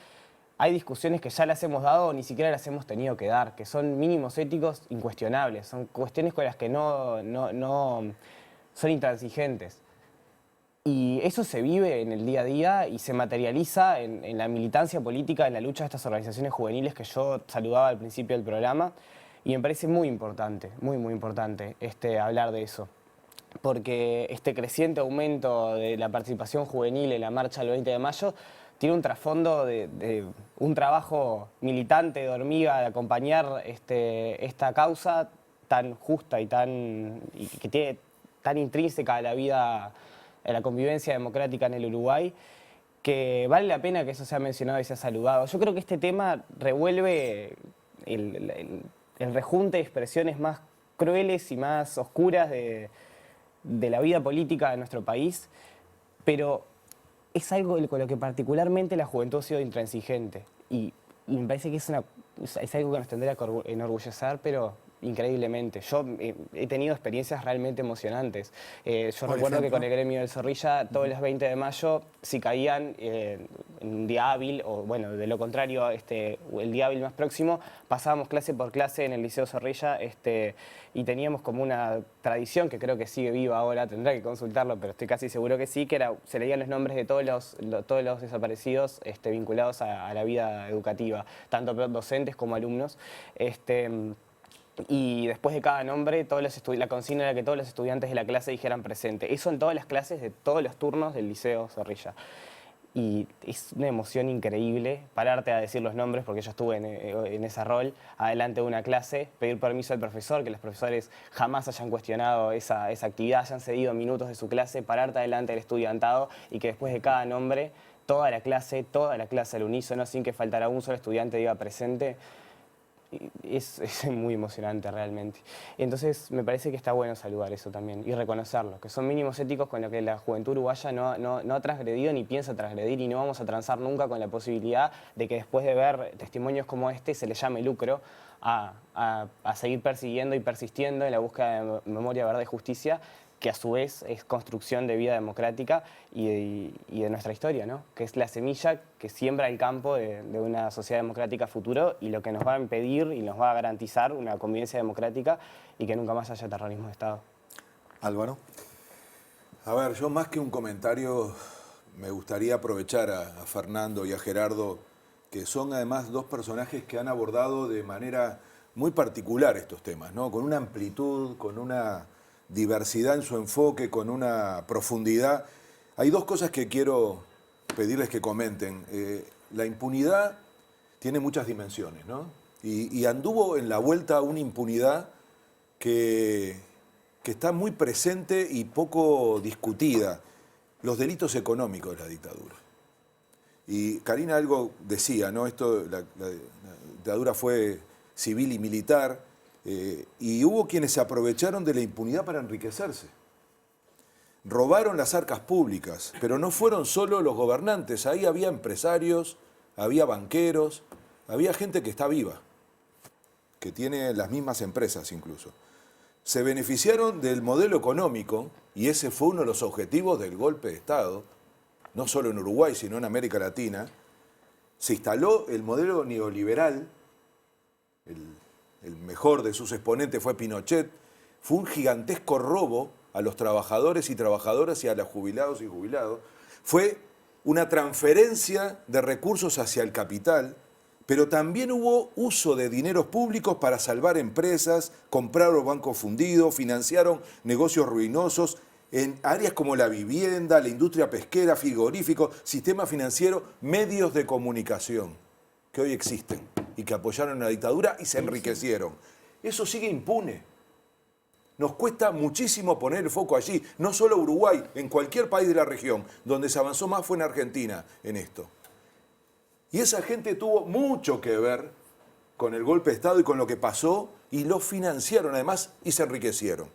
hay discusiones que ya las hemos dado o ni siquiera las hemos tenido que dar, que son mínimos éticos incuestionables, son cuestiones con las que no son intransigentes. Y eso se vive en el día a día y se materializa en la militancia política, en la lucha de estas organizaciones juveniles que yo saludaba al principio del programa. Y me parece muy importante, muy importante hablar de eso. Porque este creciente aumento de la participación juvenil en la marcha del 20 de mayo tiene un trasfondo de un trabajo militante de hormiga, de acompañar esta causa tan justa y que tiene tan intrínseca a la vida, a la convivencia democrática en el Uruguay, que vale la pena que eso sea mencionado y sea saludado. Yo creo que este tema revuelve el rejunte de expresiones más crueles y más oscuras de la vida política de nuestro país, pero es algo con lo que particularmente la juventud ha sido intransigente y me parece que es algo que nos tendría que enorgullecer, pero increíblemente. Yo he tenido experiencias realmente emocionantes. Yo recuerdo que con el gremio del Zorrilla, todos los 20 de mayo, si caían en un día hábil, o bueno, de lo contrario, el día hábil más próximo, pasábamos clase por clase en el Liceo Zorrilla y teníamos como una tradición que creo que sigue viva ahora, tendrá que consultarlo, pero estoy casi seguro que sí, que se leían los nombres de todos los desaparecidos vinculados a la vida educativa, tanto docentes como alumnos. Y después de cada nombre, la consigna era que todos los estudiantes de la clase dijeran presente. Eso en todas las clases de todos los turnos del Liceo Zorrilla. Y es una emoción increíble pararte a decir los nombres, porque yo estuve en ese rol, adelante de una clase, pedir permiso al profesor, que los profesores jamás hayan cuestionado esa actividad, hayan cedido minutos de su clase, pararte adelante del estudiantado y que después de cada nombre, toda la clase al unísono, sin que faltara un solo estudiante diga presente. Es muy emocionante realmente. Entonces me parece que está bueno saludar eso también y reconocerlo, que son mínimos éticos con lo que la juventud uruguaya no ha transgredido ni piensa transgredir, y no vamos a transar nunca con la posibilidad de que después de ver testimonios como este se le llame lucro a seguir persiguiendo y persistiendo en la búsqueda de memoria, verdad y justicia, que a su vez es construcción de vida democrática y de nuestra historia, ¿no? Que es la semilla que siembra el campo de una sociedad democrática futuro y lo que nos va a impedir y nos va a garantizar una convivencia democrática y que nunca más haya terrorismo de Estado. Álvaro. A ver, yo más que un comentario me gustaría aprovechar a Fernando y a Gerardo, que son además dos personajes que han abordado de manera muy particular estos temas, ¿no? Con una amplitud, con una diversidad en su enfoque, con una profundidad. Hay dos cosas que quiero pedirles que comenten. La impunidad tiene muchas dimensiones, ¿no? Y anduvo en la vuelta una impunidad que está muy presente y poco discutida. Los delitos económicos de la dictadura. Y Karina algo decía, ¿no? La dictadura fue civil y militar. Y hubo quienes se aprovecharon de la impunidad para enriquecerse. Robaron las arcas públicas, pero no fueron solo los gobernantes, ahí había empresarios, había banqueros, había gente que está viva, que tiene las mismas empresas incluso. Se beneficiaron del modelo económico, y ese fue uno de los objetivos del golpe de Estado, no solo en Uruguay, sino en América Latina. Se instaló el modelo neoliberal, el mejor de sus exponentes fue Pinochet. Fue un gigantesco robo a los trabajadores y trabajadoras y a los jubilados y jubilados. Fue una transferencia de recursos hacia el capital, pero también hubo uso de dineros públicos para salvar empresas, compraron bancos fundidos, financiaron negocios ruinosos en áreas como la vivienda, la industria pesquera, frigorífico, sistema financiero, medios de comunicación que hoy existen y que apoyaron a la dictadura y se enriquecieron. Eso sigue impune. Nos cuesta muchísimo poner el foco allí, no solo Uruguay, en cualquier país de la región. Donde se avanzó más fue en Argentina en esto. Y esa gente tuvo mucho que ver con el golpe de Estado y con lo que pasó, y lo financiaron además y se enriquecieron.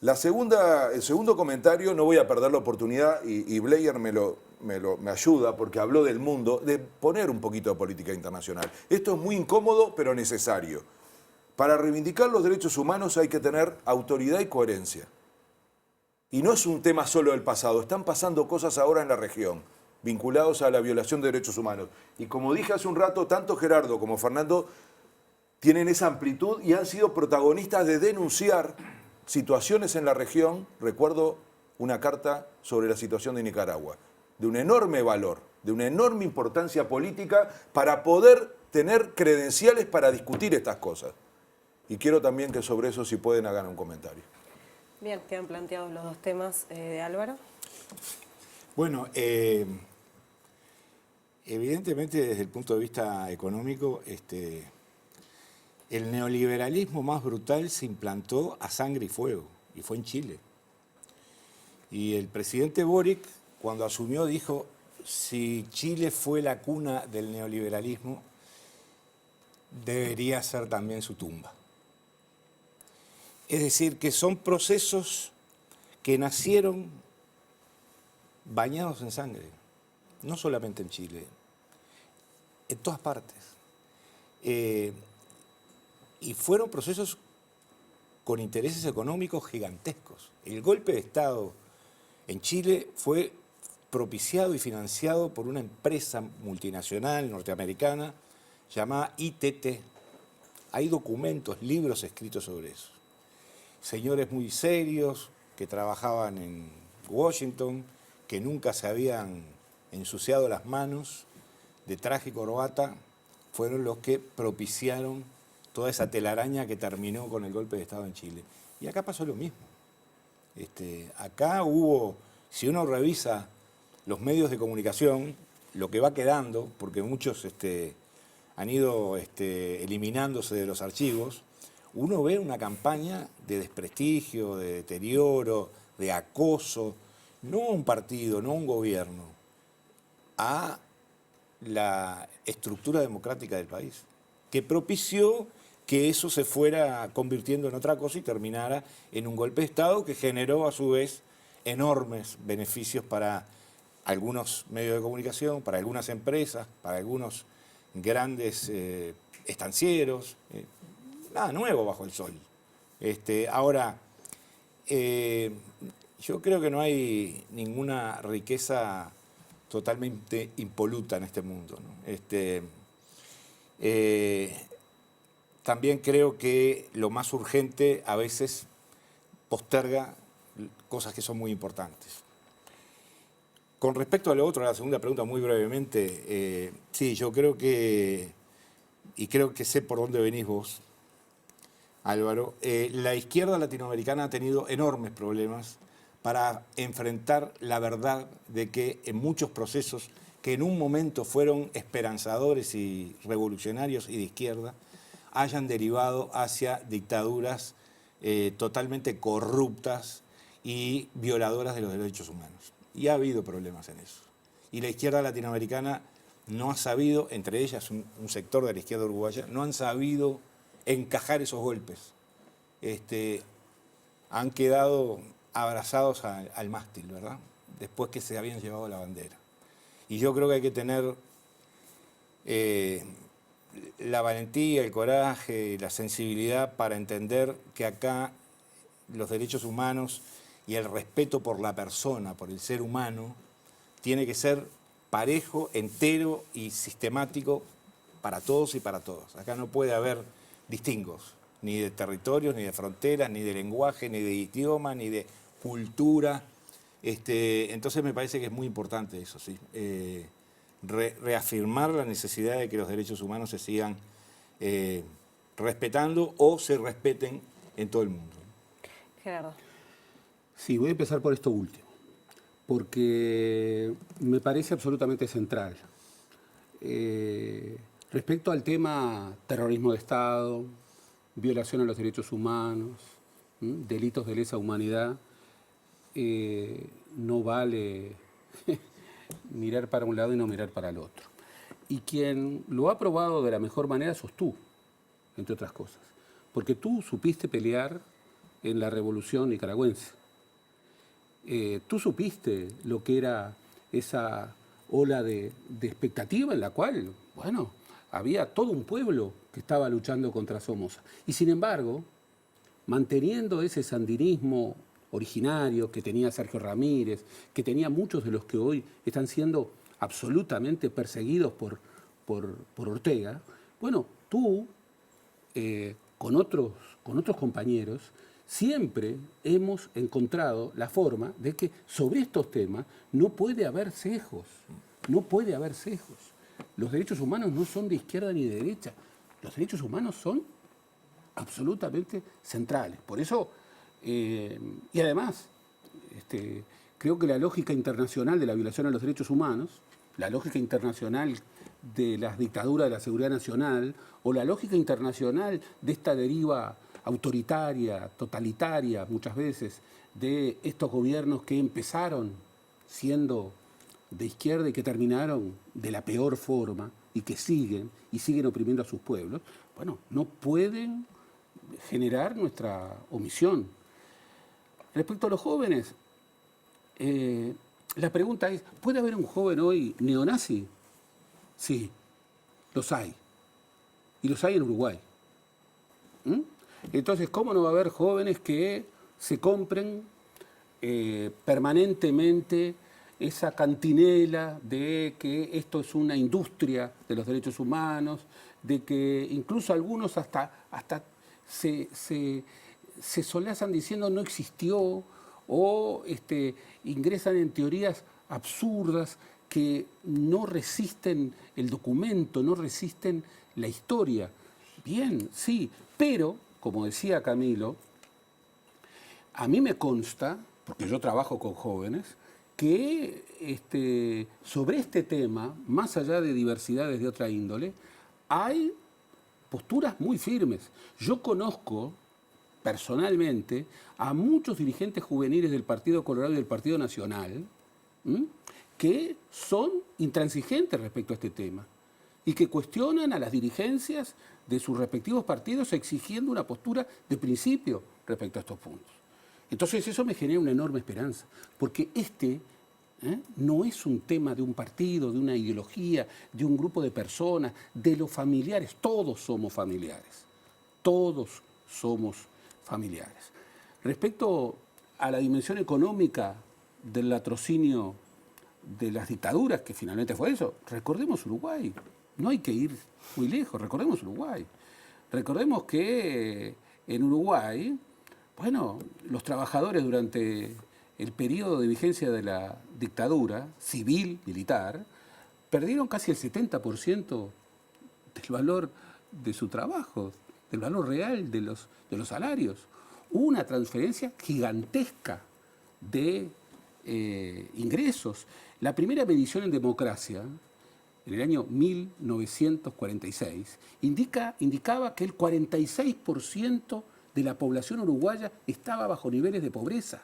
El segundo comentario, no voy a perder la oportunidad, y Blair me ayuda porque habló del mundo, de poner un poquito de política internacional. Esto es muy incómodo, pero necesario. Para reivindicar los derechos humanos hay que tener autoridad y coherencia. Y no es un tema solo del pasado, están pasando cosas ahora en la región, vinculados a la violación de derechos humanos. Y como dije hace un rato, tanto Gerardo como Fernando tienen esa amplitud y han sido protagonistas de denunciar situaciones en la región. Recuerdo una carta sobre la situación de Nicaragua, de un enorme valor, de una enorme importancia política para poder tener credenciales para discutir estas cosas. Y quiero también que sobre eso, si pueden, hagan un comentario. Bien, quedan planteados los dos temas de Álvaro. Bueno, evidentemente desde el punto de vista económico, el neoliberalismo más brutal se implantó a sangre y fuego, y fue en Chile. Y el presidente Boric, cuando asumió, dijo, si Chile fue la cuna del neoliberalismo, debería ser también su tumba. Es decir, que son procesos que nacieron bañados en sangre, no solamente en Chile, en todas partes. Y fueron procesos con intereses económicos gigantescos. El golpe de Estado en Chile fue propiciado y financiado por una empresa multinacional norteamericana llamada ITT. Hay documentos, libros escritos sobre eso. Señores muy serios que trabajaban en Washington, que nunca se habían ensuciado las manos de traje y corbata, fueron los que propiciaron toda esa telaraña que terminó con el golpe de Estado en Chile. Y acá pasó lo mismo. Acá hubo, si uno revisa los medios de comunicación, lo que va quedando, porque muchos han ido eliminándose de los archivos, uno ve una campaña de desprestigio, de deterioro, de acoso, no a un partido, no a un gobierno, a la estructura democrática del país, que propició que eso se fuera convirtiendo en otra cosa y terminara en un golpe de Estado que generó a su vez enormes beneficios para algunos medios de comunicación, para algunas empresas, para algunos grandes estancieros. Nada nuevo bajo el sol. Ahora, yo creo que no hay ninguna riqueza totalmente impoluta en este mundo, ¿no? También creo que lo más urgente a veces posterga cosas que son muy importantes. Con respecto a lo otro, a la segunda pregunta, muy brevemente, sí, yo creo que, y creo que sé por dónde venís vos, Álvaro, la izquierda latinoamericana ha tenido enormes problemas para enfrentar la verdad de que en muchos procesos que en un momento fueron esperanzadores y revolucionarios y de izquierda, hayan derivado hacia dictaduras totalmente corruptas y violadoras de los derechos humanos. Y ha habido problemas en eso. Y la izquierda latinoamericana no ha sabido, entre ellas un sector de la izquierda uruguaya, no han sabido encajar esos golpes. Han quedado abrazados al mástil, ¿verdad? Después que se habían llevado la bandera. Y yo creo que hay que tener la valentía, el coraje, la sensibilidad para entender que acá los derechos humanos y el respeto por la persona, por el ser humano, tiene que ser parejo, entero y sistemático para todos y para todas. Acá no puede haber distingos, ni de territorios, ni de fronteras, ni de lenguaje, ni de idioma, ni de cultura. Entonces me parece que es muy importante eso, sí. Reafirmar la necesidad de que los derechos humanos se sigan respetando o se respeten en todo el mundo. Gerardo. Sí, voy a empezar por esto último, porque me parece absolutamente central. Respecto al tema terrorismo de Estado, violación a los derechos humanos, delitos de lesa humanidad, no vale mirar para un lado y no mirar para el otro. Y quien lo ha probado de la mejor manera sos tú, entre otras cosas. Porque tú supiste pelear en la revolución nicaragüense. Tú supiste lo que era esa ola de expectativa en la cual, bueno, había todo un pueblo que estaba luchando contra Somoza. Y sin embargo, manteniendo ese sandinismo originario que tenía Sergio Ramírez, que tenía muchos de los que hoy están siendo absolutamente perseguidos por Ortega, bueno, tú, con otros compañeros, siempre hemos encontrado la forma de que sobre estos temas no puede haber sesgos, no puede haber sesgos. Los derechos humanos no son de izquierda ni de derecha, los derechos humanos son absolutamente centrales. Por eso, y además, creo que la lógica internacional de la violación a los derechos humanos, la lógica internacional de las dictaduras de la seguridad nacional o la lógica internacional de esta deriva autoritaria, totalitaria, muchas veces, de estos gobiernos que empezaron siendo de izquierda y que terminaron de la peor forma y que siguen oprimiendo a sus pueblos, bueno, no pueden generar nuestra omisión. Respecto a los jóvenes, la pregunta es, ¿puede haber un joven hoy neonazi? Sí, los hay. Y los hay en Uruguay. Entonces, ¿cómo no va a haber jóvenes que se compren permanentemente esa cantinela de que esto es una industria de los derechos humanos, de que incluso algunos hasta se solazan diciendo no existió o ingresan en teorías absurdas que no resisten el documento, no resisten la historia? Bien, sí, pero, como decía Camilo, a mí me consta, porque yo trabajo con jóvenes, que sobre este tema, más allá de diversidades de otra índole, hay posturas muy firmes. Yo conozco personalmente a muchos dirigentes juveniles del Partido Colorado y del Partido Nacional que son intransigentes respecto a este tema y que cuestionan a las dirigencias de sus respectivos partidos exigiendo una postura de principio respecto a estos puntos. Entonces eso me genera una enorme esperanza, porque no es un tema de un partido, de una ideología, de un grupo de personas, de los familiares. Todos somos familiares, todos somos familiares. Respecto a la dimensión económica del latrocinio de las dictaduras, que finalmente fue eso, recordemos Uruguay, no hay que ir muy lejos, recordemos Uruguay. Recordemos que en Uruguay, bueno, los trabajadores durante el periodo de vigencia de la dictadura civil, militar, perdieron casi el 70% del valor de su trabajo, del valor real de los salarios. Hubo una transferencia gigantesca de ingresos. La primera medición en democracia, en el año 1946, indicaba que el 46% de la población uruguaya estaba bajo niveles de pobreza.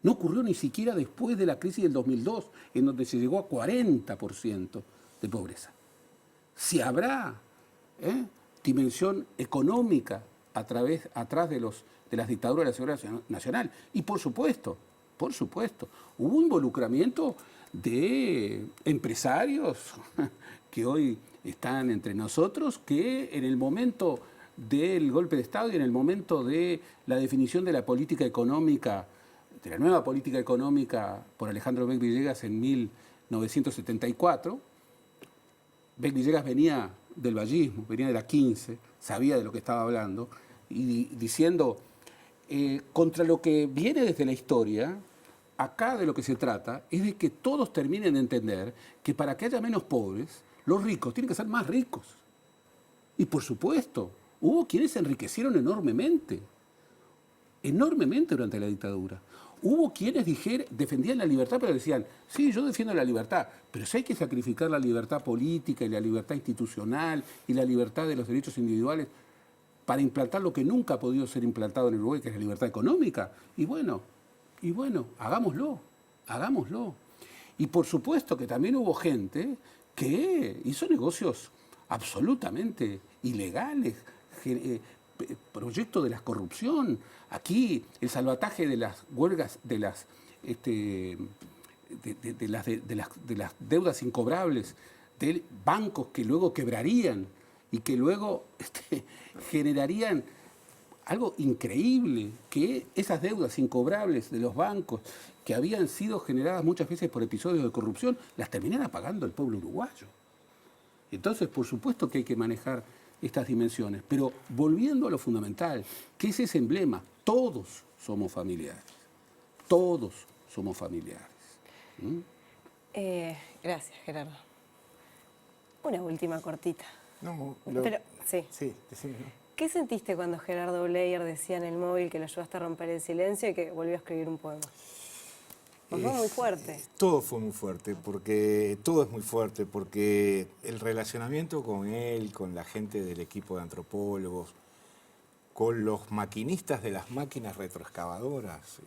No ocurrió ni siquiera después de la crisis del 2002, en donde se llegó a 40% de pobreza. Si habrá dimensión económica atrás de las dictaduras de la seguridad nacional, y por supuesto, hubo involucramiento de empresarios que hoy están entre nosotros, que en el momento del golpe de Estado y en el momento de la definición de la política económica, de la nueva política económica por Alejandro Beck Villegas en 1974, Beck Villegas venía del vallismo, venía de la 15, sabía de lo que estaba hablando, y diciendo, contra lo que viene desde la historia, acá de lo que se trata es de que todos terminen de entender que para que haya menos pobres, los ricos tienen que ser más ricos. Y por supuesto, hubo quienes se enriquecieron enormemente durante la dictadura. Hubo quienes defendían la libertad, pero decían, sí, yo defiendo la libertad, pero si hay que sacrificar la libertad política y la libertad institucional y la libertad de los derechos individuales, para implantar lo que nunca ha podido ser implantado en el Uruguay, que es la libertad económica. Y bueno, hagámoslo. Y por supuesto que también hubo gente que hizo negocios absolutamente ilegales, proyecto de la corrupción. Aquí el salvataje de las huelgas, de las deudas incobrables de bancos que luego quebrarían y que luego generarían algo increíble, que esas deudas incobrables de los bancos que habían sido generadas muchas veces por episodios de corrupción, las terminara pagando el pueblo uruguayo. Entonces, por supuesto que hay que manejar estas dimensiones, pero volviendo a lo fundamental, que es ese emblema, todos somos familiares, todos somos familiares. Gracias, Gerardo. Una última cortita. No, Pero, sí. Sí, decime, ¿no? ¿Qué sentiste cuando Gerardo Bleier decía en el móvil que lo ayudaste a romper el silencio y que volvió a escribir un poema? Fue muy fuerte. Todo fue muy fuerte, porque todo es muy fuerte, porque el relacionamiento con él, con la gente del equipo de antropólogos, con los maquinistas de las máquinas retroexcavadoras,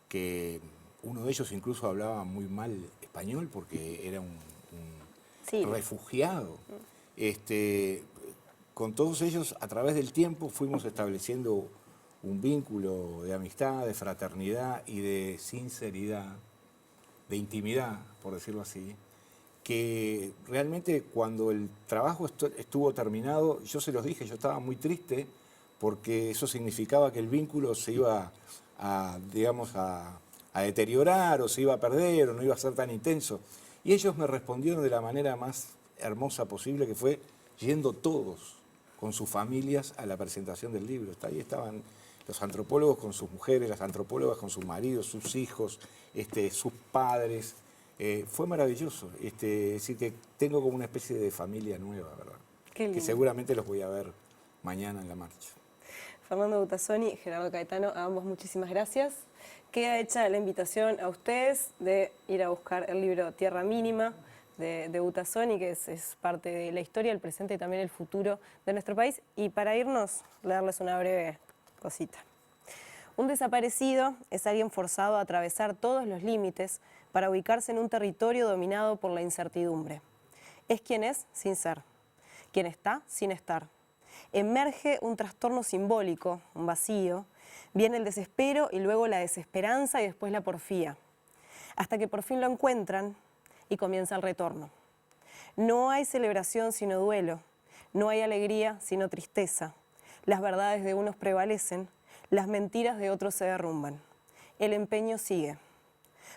que uno de ellos incluso hablaba muy mal español porque era un refugiado. Con todos ellos, a través del tiempo, fuimos estableciendo un vínculo de amistad, de fraternidad y de sinceridad, de intimidad, por decirlo así, que realmente cuando el trabajo estuvo terminado, yo se los dije, yo estaba muy triste porque eso significaba que el vínculo se iba a deteriorar o se iba a perder o no iba a ser tan intenso. Y ellos me respondieron de la manera más hermosa posible, que fue yendo todos con sus familias a la presentación del libro. Ahí estaban los antropólogos con sus mujeres, las antropólogas con sus maridos, sus hijos, sus padres. Fue maravilloso. Es decir, que tengo como una especie de familia nueva, ¿verdad? Qué lindo. Que seguramente los voy a ver mañana en la marcha. Fernando Butazzoni, Gerardo Caetano, a ambos muchísimas gracias. Queda hecha la invitación a ustedes de ir a buscar el libro Tierra Mínima de Butazzoni, que es parte de la historia, el presente y también el futuro de nuestro país. Y para irnos, leerles una breve cosita. Un desaparecido es alguien forzado a atravesar todos los límites para ubicarse en un territorio dominado por la incertidumbre. Es quien es sin ser, quien está sin estar. Emerge un trastorno simbólico, un vacío, viene el desespero y luego la desesperanza y después la porfía, hasta que por fin lo encuentran y comienza el retorno. No hay celebración sino duelo, no hay alegría sino tristeza. Las verdades de unos prevalecen, las mentiras de otros se derrumban. El empeño sigue.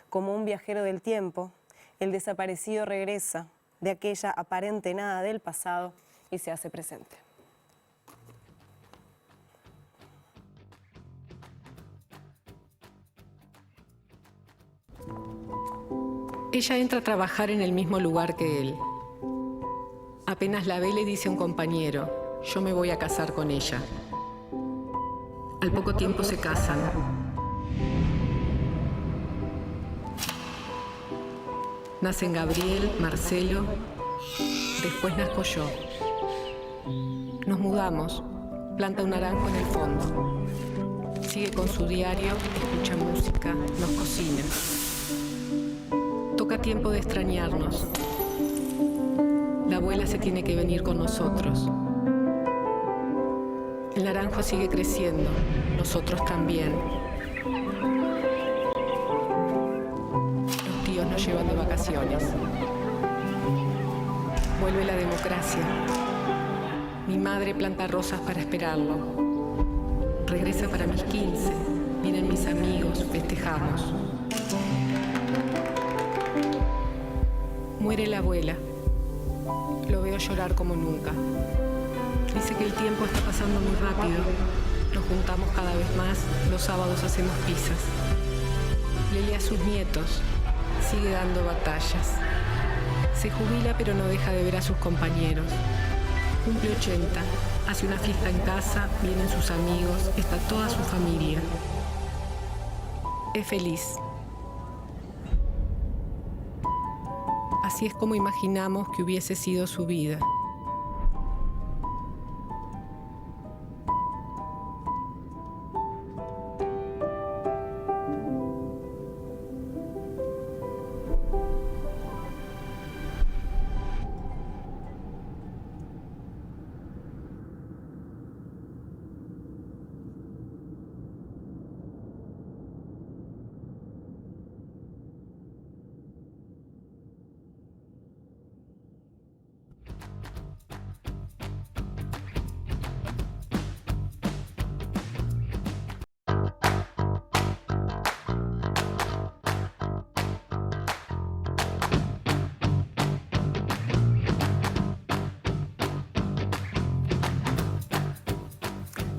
Como un viajero del tiempo, el desaparecido regresa de aquella aparente nada del pasado y se hace presente. Ella entra a trabajar en el mismo lugar que él. Apenas la ve, le dice a un compañero: yo me voy a casar con ella. Al poco tiempo se casan. Nacen Gabriel, Marcelo, después nazco yo. Nos mudamos, planta un naranjo en el fondo. Sigue con su diario, escucha música, nos cocina. Toca tiempo de extrañarnos. La abuela se tiene que venir con nosotros. El naranjo sigue creciendo, nosotros también. Los tíos nos llevan de vacaciones. Vuelve la democracia. Mi madre planta rosas para esperarlo. Regresa para mis 15. Vienen mis amigos, festejamos. Muere la abuela. Lo veo llorar como nunca. Dice que el tiempo está pasando muy rápido. Nos juntamos cada vez más. Los sábados hacemos pizzas. Le lee a sus nietos. Sigue dando batallas. Se jubila pero no deja de ver a sus compañeros. Cumple 80. Hace una fiesta en casa. Vienen sus amigos. Está toda su familia. Es feliz. Así es como imaginamos que hubiese sido su vida.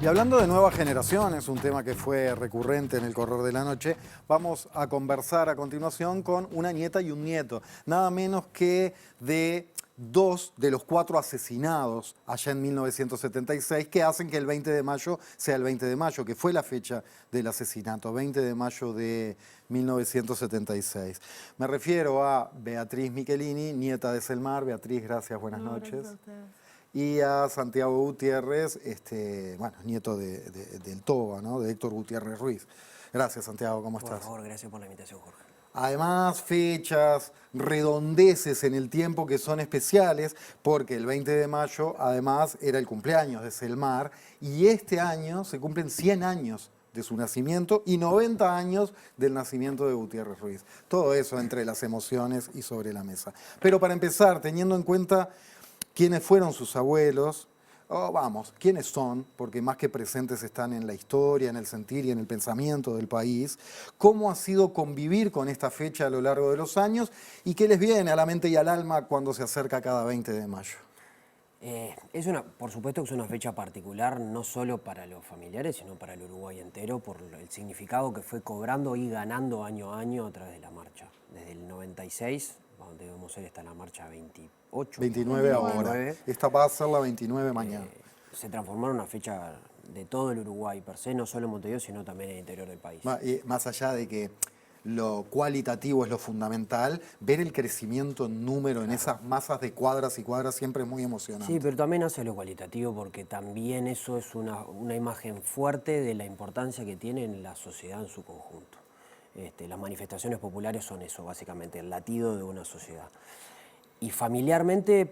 Y hablando de nuevas generaciones, un tema que fue recurrente en el correr de la noche, vamos a conversar a continuación con una nieta y un nieto, nada menos que de 2 de los 4 asesinados allá en 1976, que hacen que el 20 de mayo sea el 20 de mayo, que fue la fecha del asesinato, 20 de mayo de 1976. Me refiero a Beatriz Michelini, nieta de Selmar. Beatriz, gracias, buenas noches. Gracias a ustedes. Y a Santiago Gutiérrez, bueno, nieto del Toba, ¿no? De Héctor Gutiérrez Ruiz. Gracias, Santiago, ¿cómo estás? Por favor, gracias por la invitación, Jorge. Además, fechas, redondeces en el tiempo que son especiales, porque el 20 de mayo, además, era el cumpleaños de Selmar, y este año se cumplen 100 años de su nacimiento y 90 años del nacimiento de Gutiérrez Ruiz. Todo eso entre las emociones y sobre la mesa. Pero para empezar, teniendo en cuenta quiénes fueron sus abuelos, quiénes son, porque más que presentes están en la historia, en el sentir y en el pensamiento del país, cómo ha sido convivir con esta fecha a lo largo de los años y qué les viene a la mente y al alma cuando se acerca cada 20 de mayo. Por supuesto que es una fecha particular, no solo para los familiares, sino para el Uruguay entero, por el significado que fue cobrando y ganando año a año a través de la marcha. Desde el 96, donde debemos ser, está la marcha 28. 29 ahora. Esta va a ser la 29 mañana. Se transformó en una fecha de todo el Uruguay per se, no solo en Montevideo, sino también en el interior del país. Más allá de que lo cualitativo es lo fundamental, ver el crecimiento en número en esas masas de cuadras y cuadras siempre es muy emocionante. Sí, pero también hace lo cualitativo porque también eso es una imagen fuerte de la importancia que tiene en la sociedad en su conjunto. Las manifestaciones populares son eso, básicamente, el latido de una sociedad. Y familiarmente,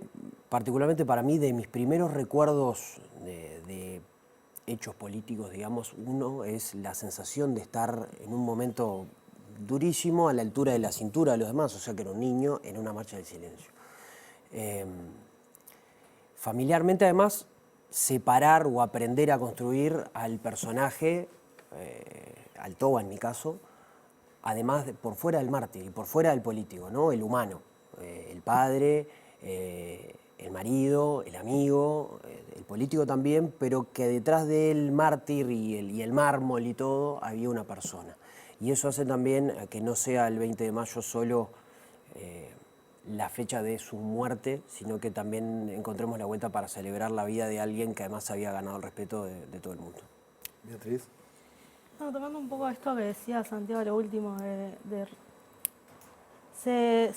particularmente para mí, de mis primeros recuerdos de hechos políticos, digamos, uno es la sensación de estar en un momento durísimo a la altura de la cintura de los demás, o sea que era un niño en una marcha del silencio. Familiarmente, además, separar o aprender a construir al personaje, al Toba en mi caso, además por fuera del mártir y por fuera del político, ¿no? El humano, el padre, el marido, el amigo, el político también, pero que detrás del mártir y el mármol y todo había una persona. Y eso hace también que no sea el 20 de mayo solo la fecha de su muerte, sino que también encontremos la vuelta para celebrar la vida de alguien que además había ganado el respeto de todo el mundo. Beatriz. Tomando un poco esto que decía Santiago, lo último, se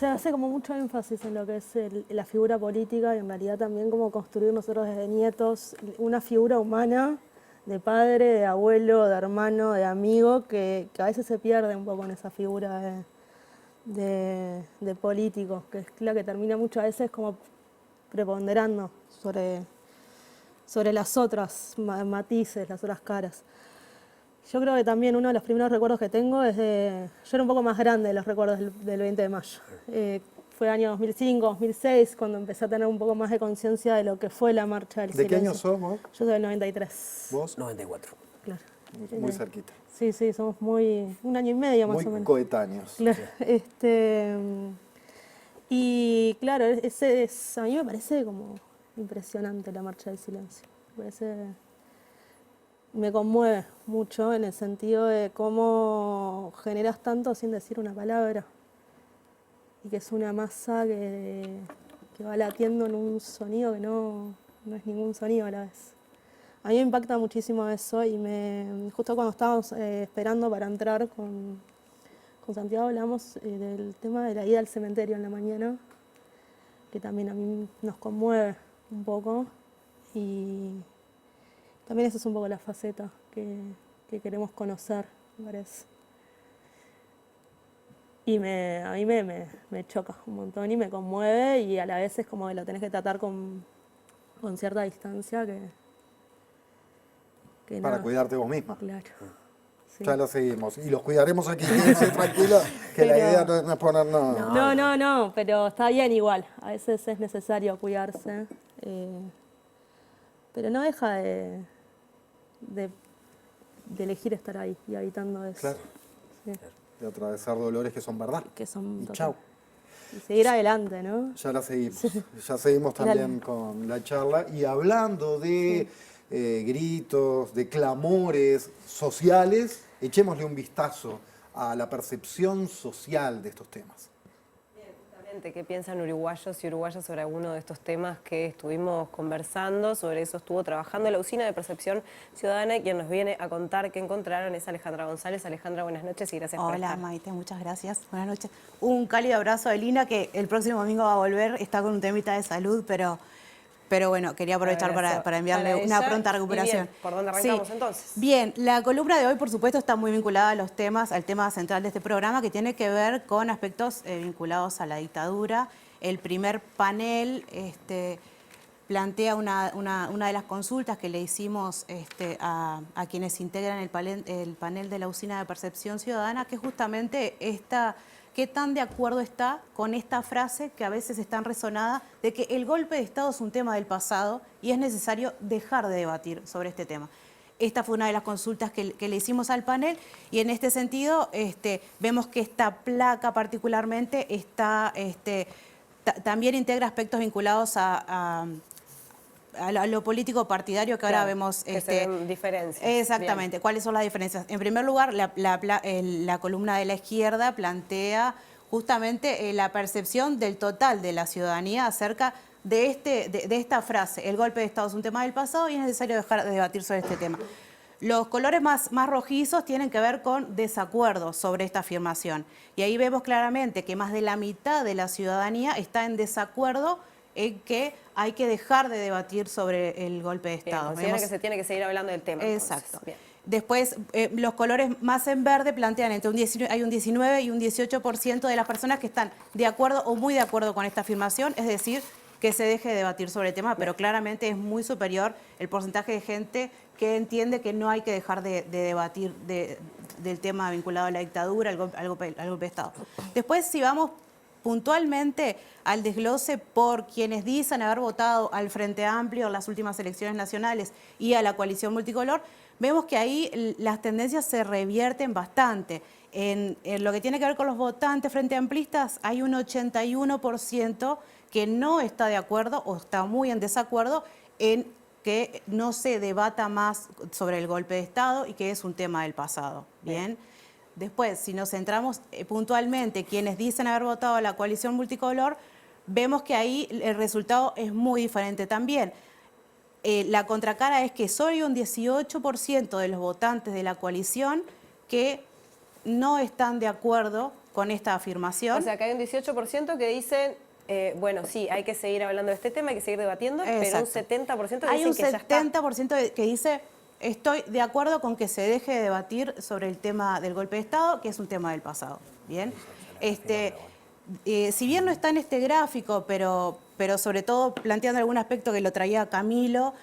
hace como mucho énfasis en lo que es la figura política y en realidad también como construir nosotros desde nietos una figura humana de padre, de abuelo, de hermano, de amigo, que a veces se pierde un poco en esa figura de político, que es la que termina muchas veces como preponderando sobre las otras matices, las otras caras. Yo creo que también uno de los primeros recuerdos que tengo es yo era un poco más grande de los recuerdos del 20 de mayo. Fue el año 2005, 2006, cuando empecé a tener un poco más de conciencia de lo que fue la marcha del silencio. ¿De qué año sos vos? Yo soy del 93. ¿Vos? 94. Claro. Muy cerquita. Sí, somos un año y medio más o menos. Muy coetáneos. Claro. Y claro, a mí me parece como impresionante la marcha del silencio. Me conmueve mucho en el sentido de cómo generas tanto sin decir una palabra. Y que es una masa que va latiendo en un sonido que no es ningún sonido a la vez. A mí me impacta muchísimo eso y justo cuando estábamos esperando para entrar con Santiago hablamos del tema de la ida al cementerio en la mañana, que también a mí nos conmueve un poco y también esa es un poco la faceta que queremos conocer, me parece. Y a mí me choca un montón y me conmueve y a la vez es como que lo tenés que tratar con cierta distancia para cuidarte vos misma. Claro. Sí. Ya lo seguimos. Y los cuidaremos aquí, tranquilo, que la idea no es poner nada. No, pero está bien igual. A veces es necesario cuidarse. Pero no deja de elegir estar ahí y habitando eso. Claro. Sí. De atravesar dolores que son verdad. Que son y chau. Y seguir adelante, ¿no? Ya la seguimos. Ya seguimos también con la charla. Y hablando de gritos, de clamores sociales, echémosle un vistazo a la percepción social de estos temas. ¿Qué piensan uruguayos y uruguayas sobre alguno de estos temas que estuvimos conversando? Sobre eso estuvo trabajando la Usina de Percepción Ciudadana, y quien nos viene a contar qué encontraron es Alejandra González. Alejandra, buenas noches y gracias por estar. Hola Maite, muchas gracias. Buenas noches. Un cálido abrazo de Lina, que el próximo domingo va a volver, está con un temita de salud, pero bueno, quería aprovechar para enviarle una pronta recuperación. Bien, ¿por dónde arrancamos entonces? Bien, la columna de hoy, por supuesto, está muy vinculada a los temas, al tema central de este programa, que tiene que ver con aspectos vinculados a la dictadura. El primer panel plantea una de las consultas que le hicimos a quienes integran el panel de la Usina de Percepción Ciudadana, que es justamente ¿qué tan de acuerdo está con esta frase que a veces es tan resonada de que el golpe de Estado es un tema del pasado y es necesario dejar de debatir sobre este tema? Esta fue una de las consultas que le hicimos al panel, y en este sentido vemos que esta placa particularmente también integra aspectos vinculados a lo político partidario, que ahora vemos. Que se ven diferencias. Exactamente. Bien. ¿Cuáles son las diferencias? En primer lugar, la columna de la izquierda plantea justamente la percepción del total de la ciudadanía acerca de esta frase: el golpe de Estado es un tema del pasado y es necesario dejar de debatir sobre este tema. Los colores más rojizos tienen que ver con desacuerdo sobre esta afirmación. Y ahí vemos claramente que más de la mitad de la ciudadanía está en desacuerdo en que hay que dejar de debatir sobre el golpe de Estado. Considera que se tiene que seguir hablando del tema. Exacto. Después, los colores más en verde plantean hay un 19 y un 18% de las personas que están de acuerdo o muy de acuerdo con esta afirmación, es decir, que se deje de debatir sobre el tema, pero claramente es muy superior el porcentaje de gente que entiende que no hay que dejar de debatir del tema vinculado a la dictadura, al golpe de Estado. Después, si vamos puntualmente al desglose por quienes dicen haber votado al Frente Amplio en las últimas elecciones nacionales y a la coalición multicolor, vemos que ahí las tendencias se revierten bastante. En lo que tiene que ver con los votantes frente amplistas, hay un 81% que no está de acuerdo o está muy en desacuerdo en que no se debata más sobre el golpe de Estado y que es un tema del pasado. Bien. Después, si nos centramos puntualmente quienes dicen haber votado a la coalición multicolor, vemos que ahí el resultado es muy diferente también. La contracara es que solo hay un 18% de los votantes de la coalición que no están de acuerdo con esta afirmación. O sea, que hay un 18% que dicen, bueno, sí, hay que seguir hablando de este tema, hay que seguir debatiendo, Exacto. Pero un 70% que hay dicen que ya está. Hay un 70% que dice: estoy de acuerdo con que se deje de debatir sobre el tema del golpe de Estado, que es un tema del pasado. Bien. Si bien no está en este gráfico, pero sobre todo planteando algún aspecto que lo traía Camilo,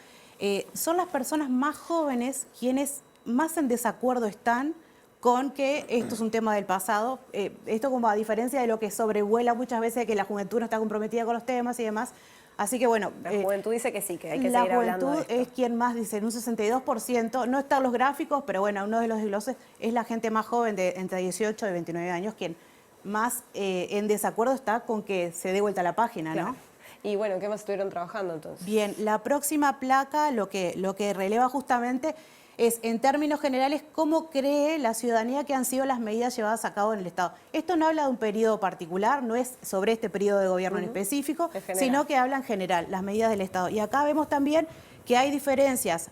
son las personas más jóvenes quienes más en desacuerdo están con que esto es un tema del pasado. Esto como a diferencia de lo que sobrevuela muchas veces, que la juventud no está comprometida con los temas y demás. Así que bueno... La juventud dice que sí, que hay que seguir hablando de esto. La juventud es quien más dice, en un 62%, no están los gráficos, pero bueno, uno de los desgloses es la gente más joven, de entre 18 y 29 años, quien más en desacuerdo está con que se dé vuelta a la página, claro. ¿no? Y bueno, ¿qué más estuvieron trabajando entonces? Bien, la próxima placa lo que releva justamente es, en términos generales, cómo cree la ciudadanía que han sido las medidas llevadas a cabo en el Estado. Esto no habla de un periodo particular, no es sobre este periodo de gobierno en específico, sino que habla en general, las medidas del Estado. Y acá vemos también que hay diferencias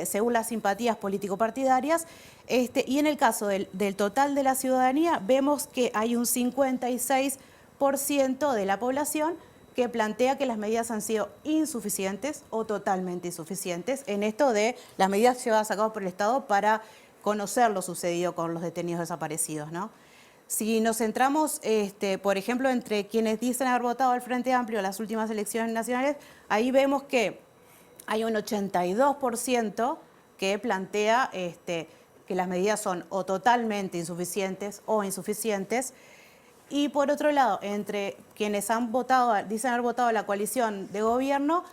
según las simpatías político-partidarias, y en el caso del total de la ciudadanía, vemos que hay un 56% de la población que plantea que las medidas han sido insuficientes o totalmente insuficientes en esto de las medidas llevadas a cabo por el Estado para conocer lo sucedido con los detenidos desaparecidos, ¿no? Si nos centramos, por ejemplo, entre quienes dicen haber votado al Frente Amplio en las últimas elecciones nacionales, ahí vemos que hay un 82% que plantea que las medidas son o totalmente insuficientes o insuficientes. Y por otro lado, entre quienes han votado, dicen haber votado a la coalición de gobierno,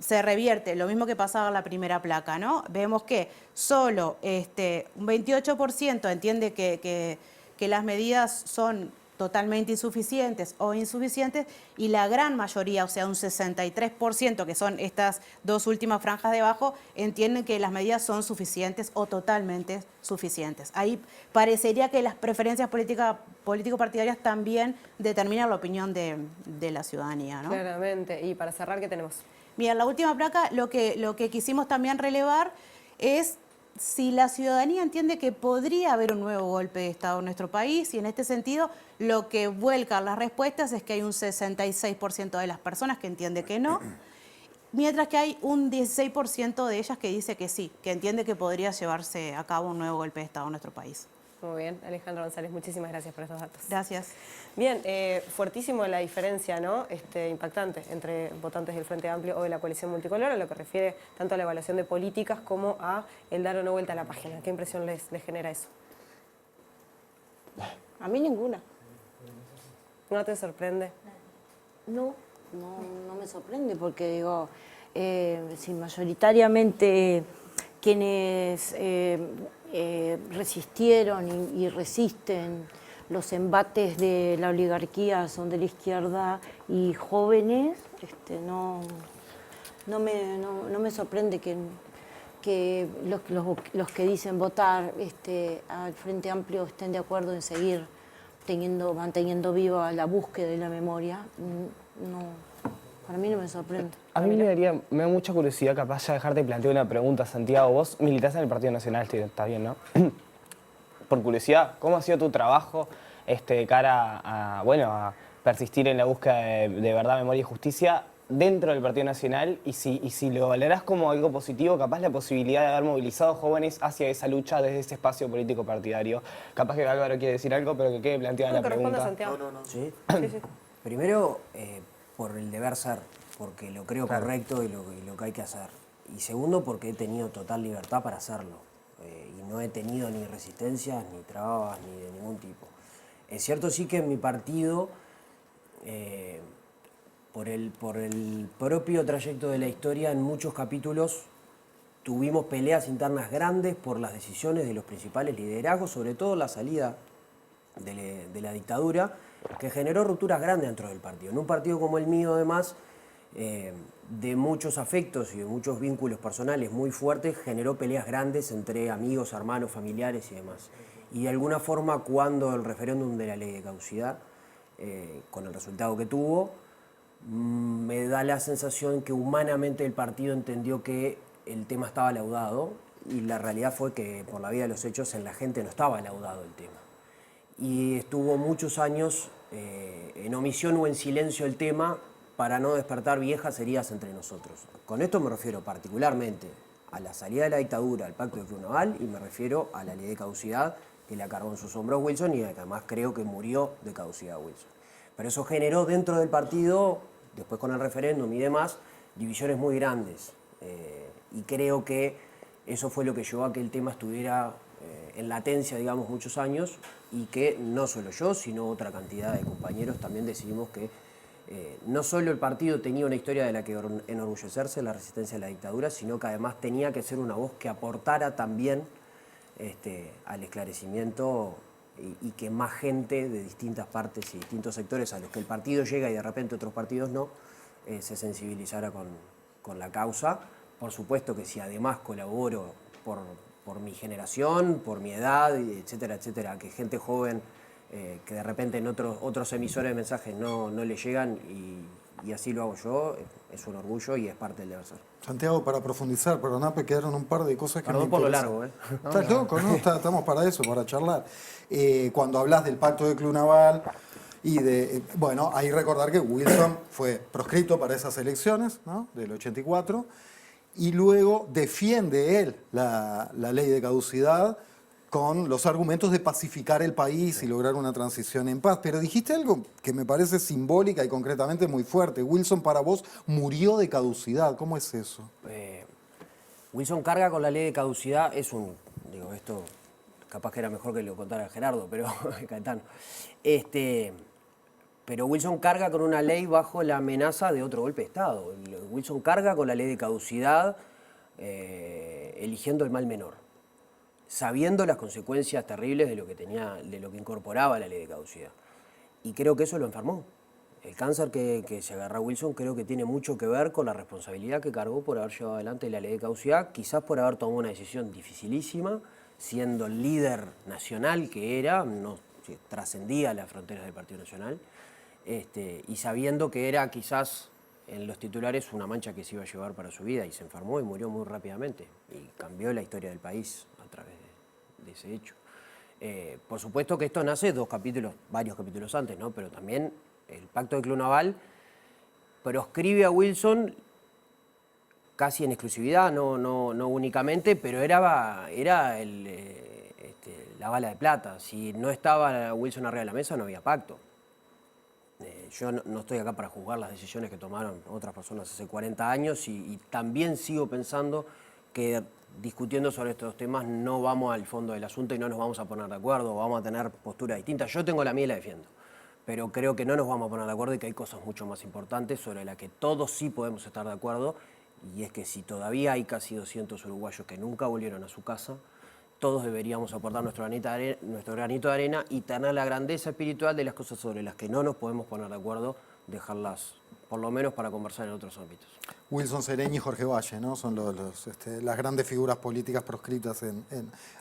se revierte lo mismo que pasaba en la primera placa, ¿no? Vemos que solo un 28% entiende que las medidas son totalmente insuficientes o insuficientes, y la gran mayoría, o sea, un 63%, que son estas dos últimas franjas de abajo, entienden que las medidas son suficientes o totalmente suficientes. Ahí parecería que las preferencias político-partidarias también determinan la opinión de la ciudadanía, ¿no? Claramente. Y para cerrar, ¿qué tenemos? Mira, la última placa, lo que quisimos también relevar es si la ciudadanía entiende que podría haber un nuevo golpe de Estado en nuestro país, y en este sentido lo que vuelcan las respuestas es que hay un 66% de las personas que entiende que no, mientras que hay un 16% de ellas que dice que sí, que entiende que podría llevarse a cabo un nuevo golpe de Estado en nuestro país. Muy bien, Alejandra González, muchísimas gracias por estos datos. Gracias. Bien, fuertísimo la diferencia, ¿no? Impactante entre votantes del Frente Amplio o de la coalición multicolor, en lo que refiere tanto a la evaluación de políticas como a el dar o no vuelta a la página. ¿Qué impresión les genera eso? A mí ninguna. ¿No te sorprende? No me sorprende porque digo, si mayoritariamente quienes resistieron y resisten los embates de la oligarquía son de la izquierda y jóvenes, no me sorprende que los que dicen votar al Frente Amplio estén de acuerdo en seguir manteniendo viva la búsqueda de la memoria. Para mí no me sorprende. A mí me da mucha curiosidad, capaz ya dejarte plantear una pregunta, Santiago. Vos militás en el Partido Nacional, está bien, ¿no? Por curiosidad, ¿cómo ha sido tu trabajo de cara a persistir en la búsqueda de verdad, memoria y justicia dentro del Partido Nacional? Y si lo valorás como algo positivo, capaz la posibilidad de haber movilizado jóvenes hacia esa lucha desde ese espacio político partidario. Capaz que Álvaro quiere decir algo, pero que quede planteada la pregunta. Santiago. ¿Sí? Primero, por el deber ser, porque lo creo correcto y lo que hay que hacer. Y segundo, porque he tenido total libertad para hacerlo. Y no he tenido ni resistencias, ni trabas, ni de ningún tipo. Es cierto sí que en mi partido, por el propio trayecto de la historia, en muchos capítulos tuvimos peleas internas grandes por las decisiones de los principales liderazgos, sobre todo la salida de la dictadura, que generó rupturas grandes dentro del partido. En un partido como el mío, además, de muchos afectos y de muchos vínculos personales muy fuertes, generó peleas grandes entre amigos, hermanos, familiares y demás. Y de alguna forma, cuando el referéndum de la ley de caducidad, con el resultado que tuvo, me da la sensación que humanamente el partido entendió que el tema estaba laudado, y la realidad fue que por la vía de los hechos en la gente no estaba laudado el tema. Y estuvo muchos años en omisión o en silencio el tema para no despertar viejas heridas entre nosotros. Con esto me refiero particularmente a la salida de la dictadura, al pacto de Club Naval, y me refiero a la ley de caducidad que la cargó en sus hombros Wilson y que además creo que murió de caducidad Wilson. Pero eso generó dentro del partido, después con el referéndum y demás, divisiones muy grandes. Y creo que eso fue lo que llevó a que el tema estuviera en latencia, digamos, muchos años, y que no solo yo, sino otra cantidad de compañeros también decidimos que no solo el partido tenía una historia de la que enorgullecerse, la resistencia a la dictadura, sino que además tenía que ser una voz que aportara también al esclarecimiento y que más gente de distintas partes y distintos sectores a los que el partido llega y de repente otros partidos no, se sensibilizara con la causa. Por supuesto que si además colaboro por mi generación, por mi edad, etcétera, etcétera, que gente joven que de repente en otros emisores de mensajes no le llegan y así lo hago yo, es un orgullo y es parte del deber ser. Santiago, para profundizar, perdóname, quedaron un par de cosas que Perdón me por lo interesan. largo, ¿eh? Estás loco, ¿no? Estamos para eso, para charlar. Cuando hablas del pacto de Club Naval y bueno, hay que recordar que Wilson fue proscripto para esas elecciones, ¿no? Del 84, y luego defiende él la ley de caducidad con los argumentos de pacificar el país y lograr una transición en paz. Pero dijiste algo que me parece simbólica y concretamente muy fuerte. Wilson, para vos, murió de caducidad. ¿Cómo es eso? Wilson carga con la ley de caducidad, digo, esto capaz que era mejor que lo contara Gerardo, pero Caetano. Pero Wilson carga con una ley bajo la amenaza de otro golpe de Estado. Wilson carga con la ley de caducidad eligiendo el mal menor, sabiendo las consecuencias terribles de lo que incorporaba la ley de caducidad. y creo que eso lo enfermó. El cáncer que se agarra Wilson creo que tiene mucho que ver con la responsabilidad que cargó por haber llevado adelante la ley de caducidad, quizás por haber tomado una decisión dificilísima, siendo el líder nacional que era, no trascendía las fronteras del Partido Nacional, y sabiendo que era quizás en los titulares una mancha que se iba a llevar para su vida, y se enfermó y murió muy rápidamente, y cambió la historia del país a través de ese hecho. Por supuesto que esto nace varios capítulos antes, ¿no? Pero también el Pacto de Club Naval proscribe a Wilson casi en exclusividad, no únicamente, pero era la bala de plata. Si no estaba Wilson arriba de la mesa, no había pacto. Yo no estoy acá para juzgar las decisiones que tomaron otras personas hace 40 años y también sigo pensando que discutiendo sobre estos temas no vamos al fondo del asunto y no nos vamos a poner de acuerdo, vamos a tener posturas distintas. Yo tengo la mía y la defiendo, pero creo que no nos vamos a poner de acuerdo y que hay cosas mucho más importantes sobre las que todos sí podemos estar de acuerdo, y es que si todavía hay casi 200 uruguayos que nunca volvieron a su casa, todos deberíamos aportar nuestro granito de arena y tener la grandeza espiritual de las cosas sobre las que no nos podemos poner de acuerdo, dejarlas por lo menos para conversar en otros ámbitos. Wilson Sereñi y Jorge Valle, ¿no? Son las grandes figuras políticas proscritas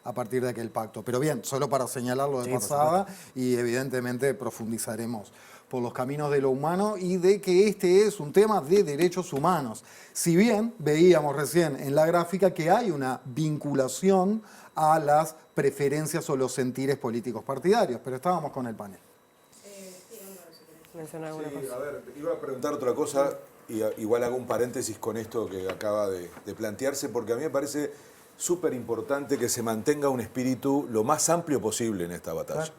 a partir de aquel pacto. Pero bien, solo para señalarlo de pasada, y evidentemente profundizaremos por los caminos de lo humano y de que este es un tema de derechos humanos. Si bien veíamos recién en la gráfica que hay una vinculación a las preferencias o los sentires políticos partidarios, pero estábamos con el panel. Mencionar alguna cosa. A ver, iba a preguntar otra cosa, y igual hago un paréntesis con esto que acaba de plantearse, porque a mí me parece súper importante que se mantenga un espíritu lo más amplio posible en esta batalla. Claro.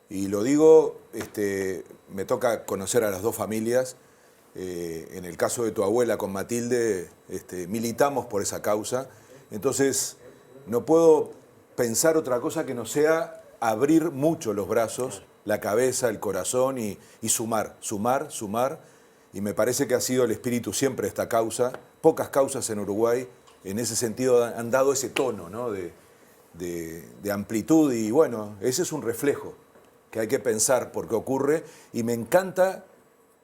Y lo digo, me toca conocer a las dos familias. En el caso de tu abuela con Matilde, militamos por esa causa. Entonces, no puedo pensar otra cosa que no sea abrir mucho los brazos, la cabeza, el corazón y sumar. Y me parece que ha sido el espíritu siempre de esta causa. Pocas causas en Uruguay en ese sentido han dado ese tono, ¿no? de amplitud, y bueno, ese es un reflejo que hay que pensar por qué ocurre, y me encanta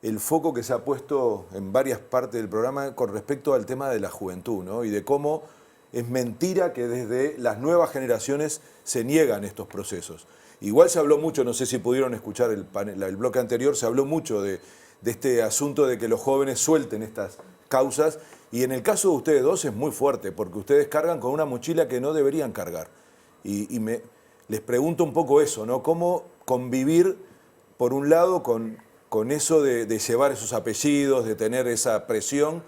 el foco que se ha puesto en varias partes del programa con respecto al tema de la juventud, ¿no? Y de cómo es mentira que desde las nuevas generaciones se niegan estos procesos. Igual se habló mucho, no sé si pudieron escuchar el bloque anterior, se habló mucho de este asunto de que los jóvenes suelten estas causas, y en el caso de ustedes dos es muy fuerte, porque ustedes cargan con una mochila que no deberían cargar. Les pregunto un poco eso, ¿no? ¿Cómo convivir, por un lado, con eso de llevar esos apellidos, de tener esa presión,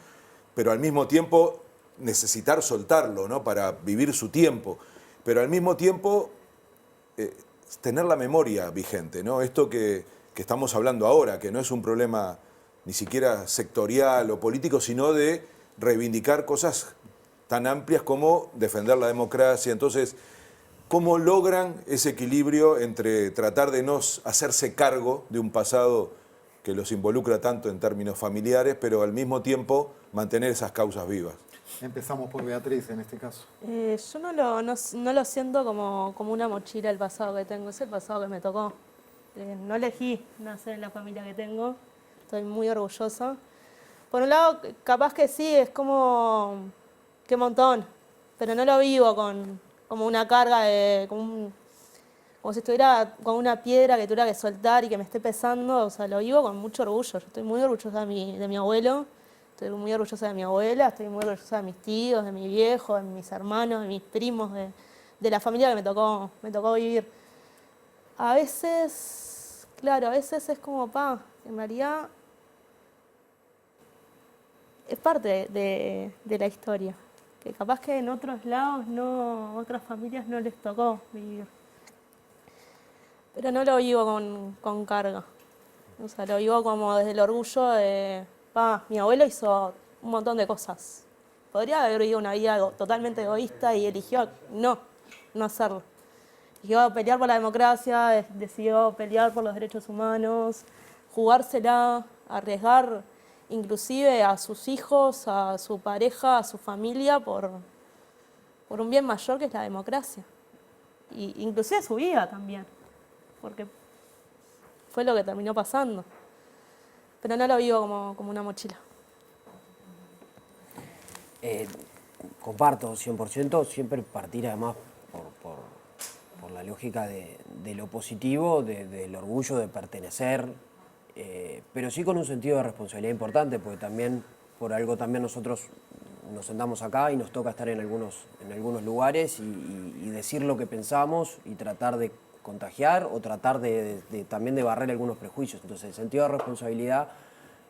pero al mismo tiempo necesitar soltarlo, ¿no? Para vivir su tiempo, pero al mismo tiempo tener la memoria vigente, ¿no? Esto que estamos hablando ahora, que no es un problema ni siquiera sectorial o político, sino de reivindicar cosas tan amplias como defender la democracia. Entonces, ¿cómo logran ese equilibrio entre tratar de no hacerse cargo de un pasado que los involucra tanto en términos familiares, pero al mismo tiempo mantener esas causas vivas? Empezamos por Beatriz en este caso. Yo no lo siento como una mochila el pasado que tengo, es el pasado que me tocó. No elegí nacer en la familia que tengo, estoy muy orgullosa. Por un lado, capaz que sí, es como, qué montón, pero no lo vivo como una carga, como si estuviera con una piedra que tuviera que soltar y que me esté pesando. O sea, lo vivo con mucho orgullo. Yo estoy muy orgullosa de mi abuelo, estoy muy orgullosa de mi abuela, estoy muy orgullosa de mis tíos, de mi viejo, de mis hermanos, de mis primos, de la familia que me tocó vivir. A veces, claro, a veces es como, en realidad es parte de la historia, que capaz que en otros lados, otras familias no les tocó vivir. Pero no lo vivo con carga. O sea, lo vivo como desde el orgullo de, mi abuelo hizo un montón de cosas. Podría haber vivido una vida totalmente egoísta y eligió no hacerlo. Eligió pelear por la democracia, decidió pelear por los derechos humanos, jugársela, arriesgar inclusive a sus hijos, a su pareja, a su familia, por un bien mayor que es la democracia. Y inclusive su vida también. Porque fue lo que terminó pasando. Pero no lo vivo como una mochila. Comparto 100%, siempre partir además por la lógica de lo positivo, del orgullo de pertenecer, pero sí con un sentido de responsabilidad importante, porque también, por algo también nosotros nos sentamos acá y nos toca estar en algunos lugares y decir lo que pensamos y tratar de contagiar o tratar también de barrer algunos prejuicios. Entonces el sentido de responsabilidad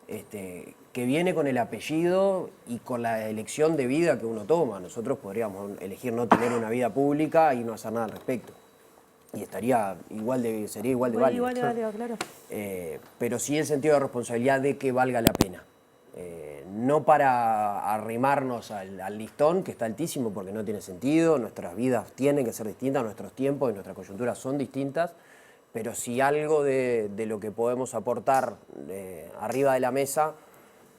que viene con el apellido y con la elección de vida que uno toma. Nosotros podríamos elegir no tener una vida pública y no hacer nada al respecto. Y sería igual de válido. Igual de válido, claro. Pero sí el sentido de responsabilidad de que valga la pena. No para arrimarnos al listón, que está altísimo porque no tiene sentido, nuestras vidas tienen que ser distintas, nuestros tiempos y nuestras coyunturas son distintas, pero si algo de lo que podemos aportar arriba de la mesa,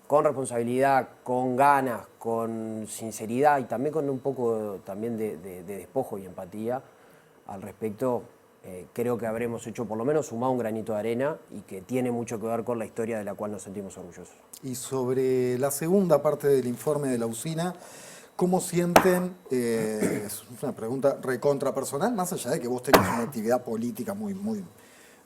con responsabilidad, con ganas, con sinceridad y también con un poco también de despojo y empatía al respecto, creo que habremos hecho, por lo menos sumado un granito de arena y que tiene mucho que ver con la historia de la cual nos sentimos orgullosos. Y sobre la segunda parte del informe de la usina, ¿cómo sienten, es una pregunta recontra personal, más allá de que vos tengas una actividad política muy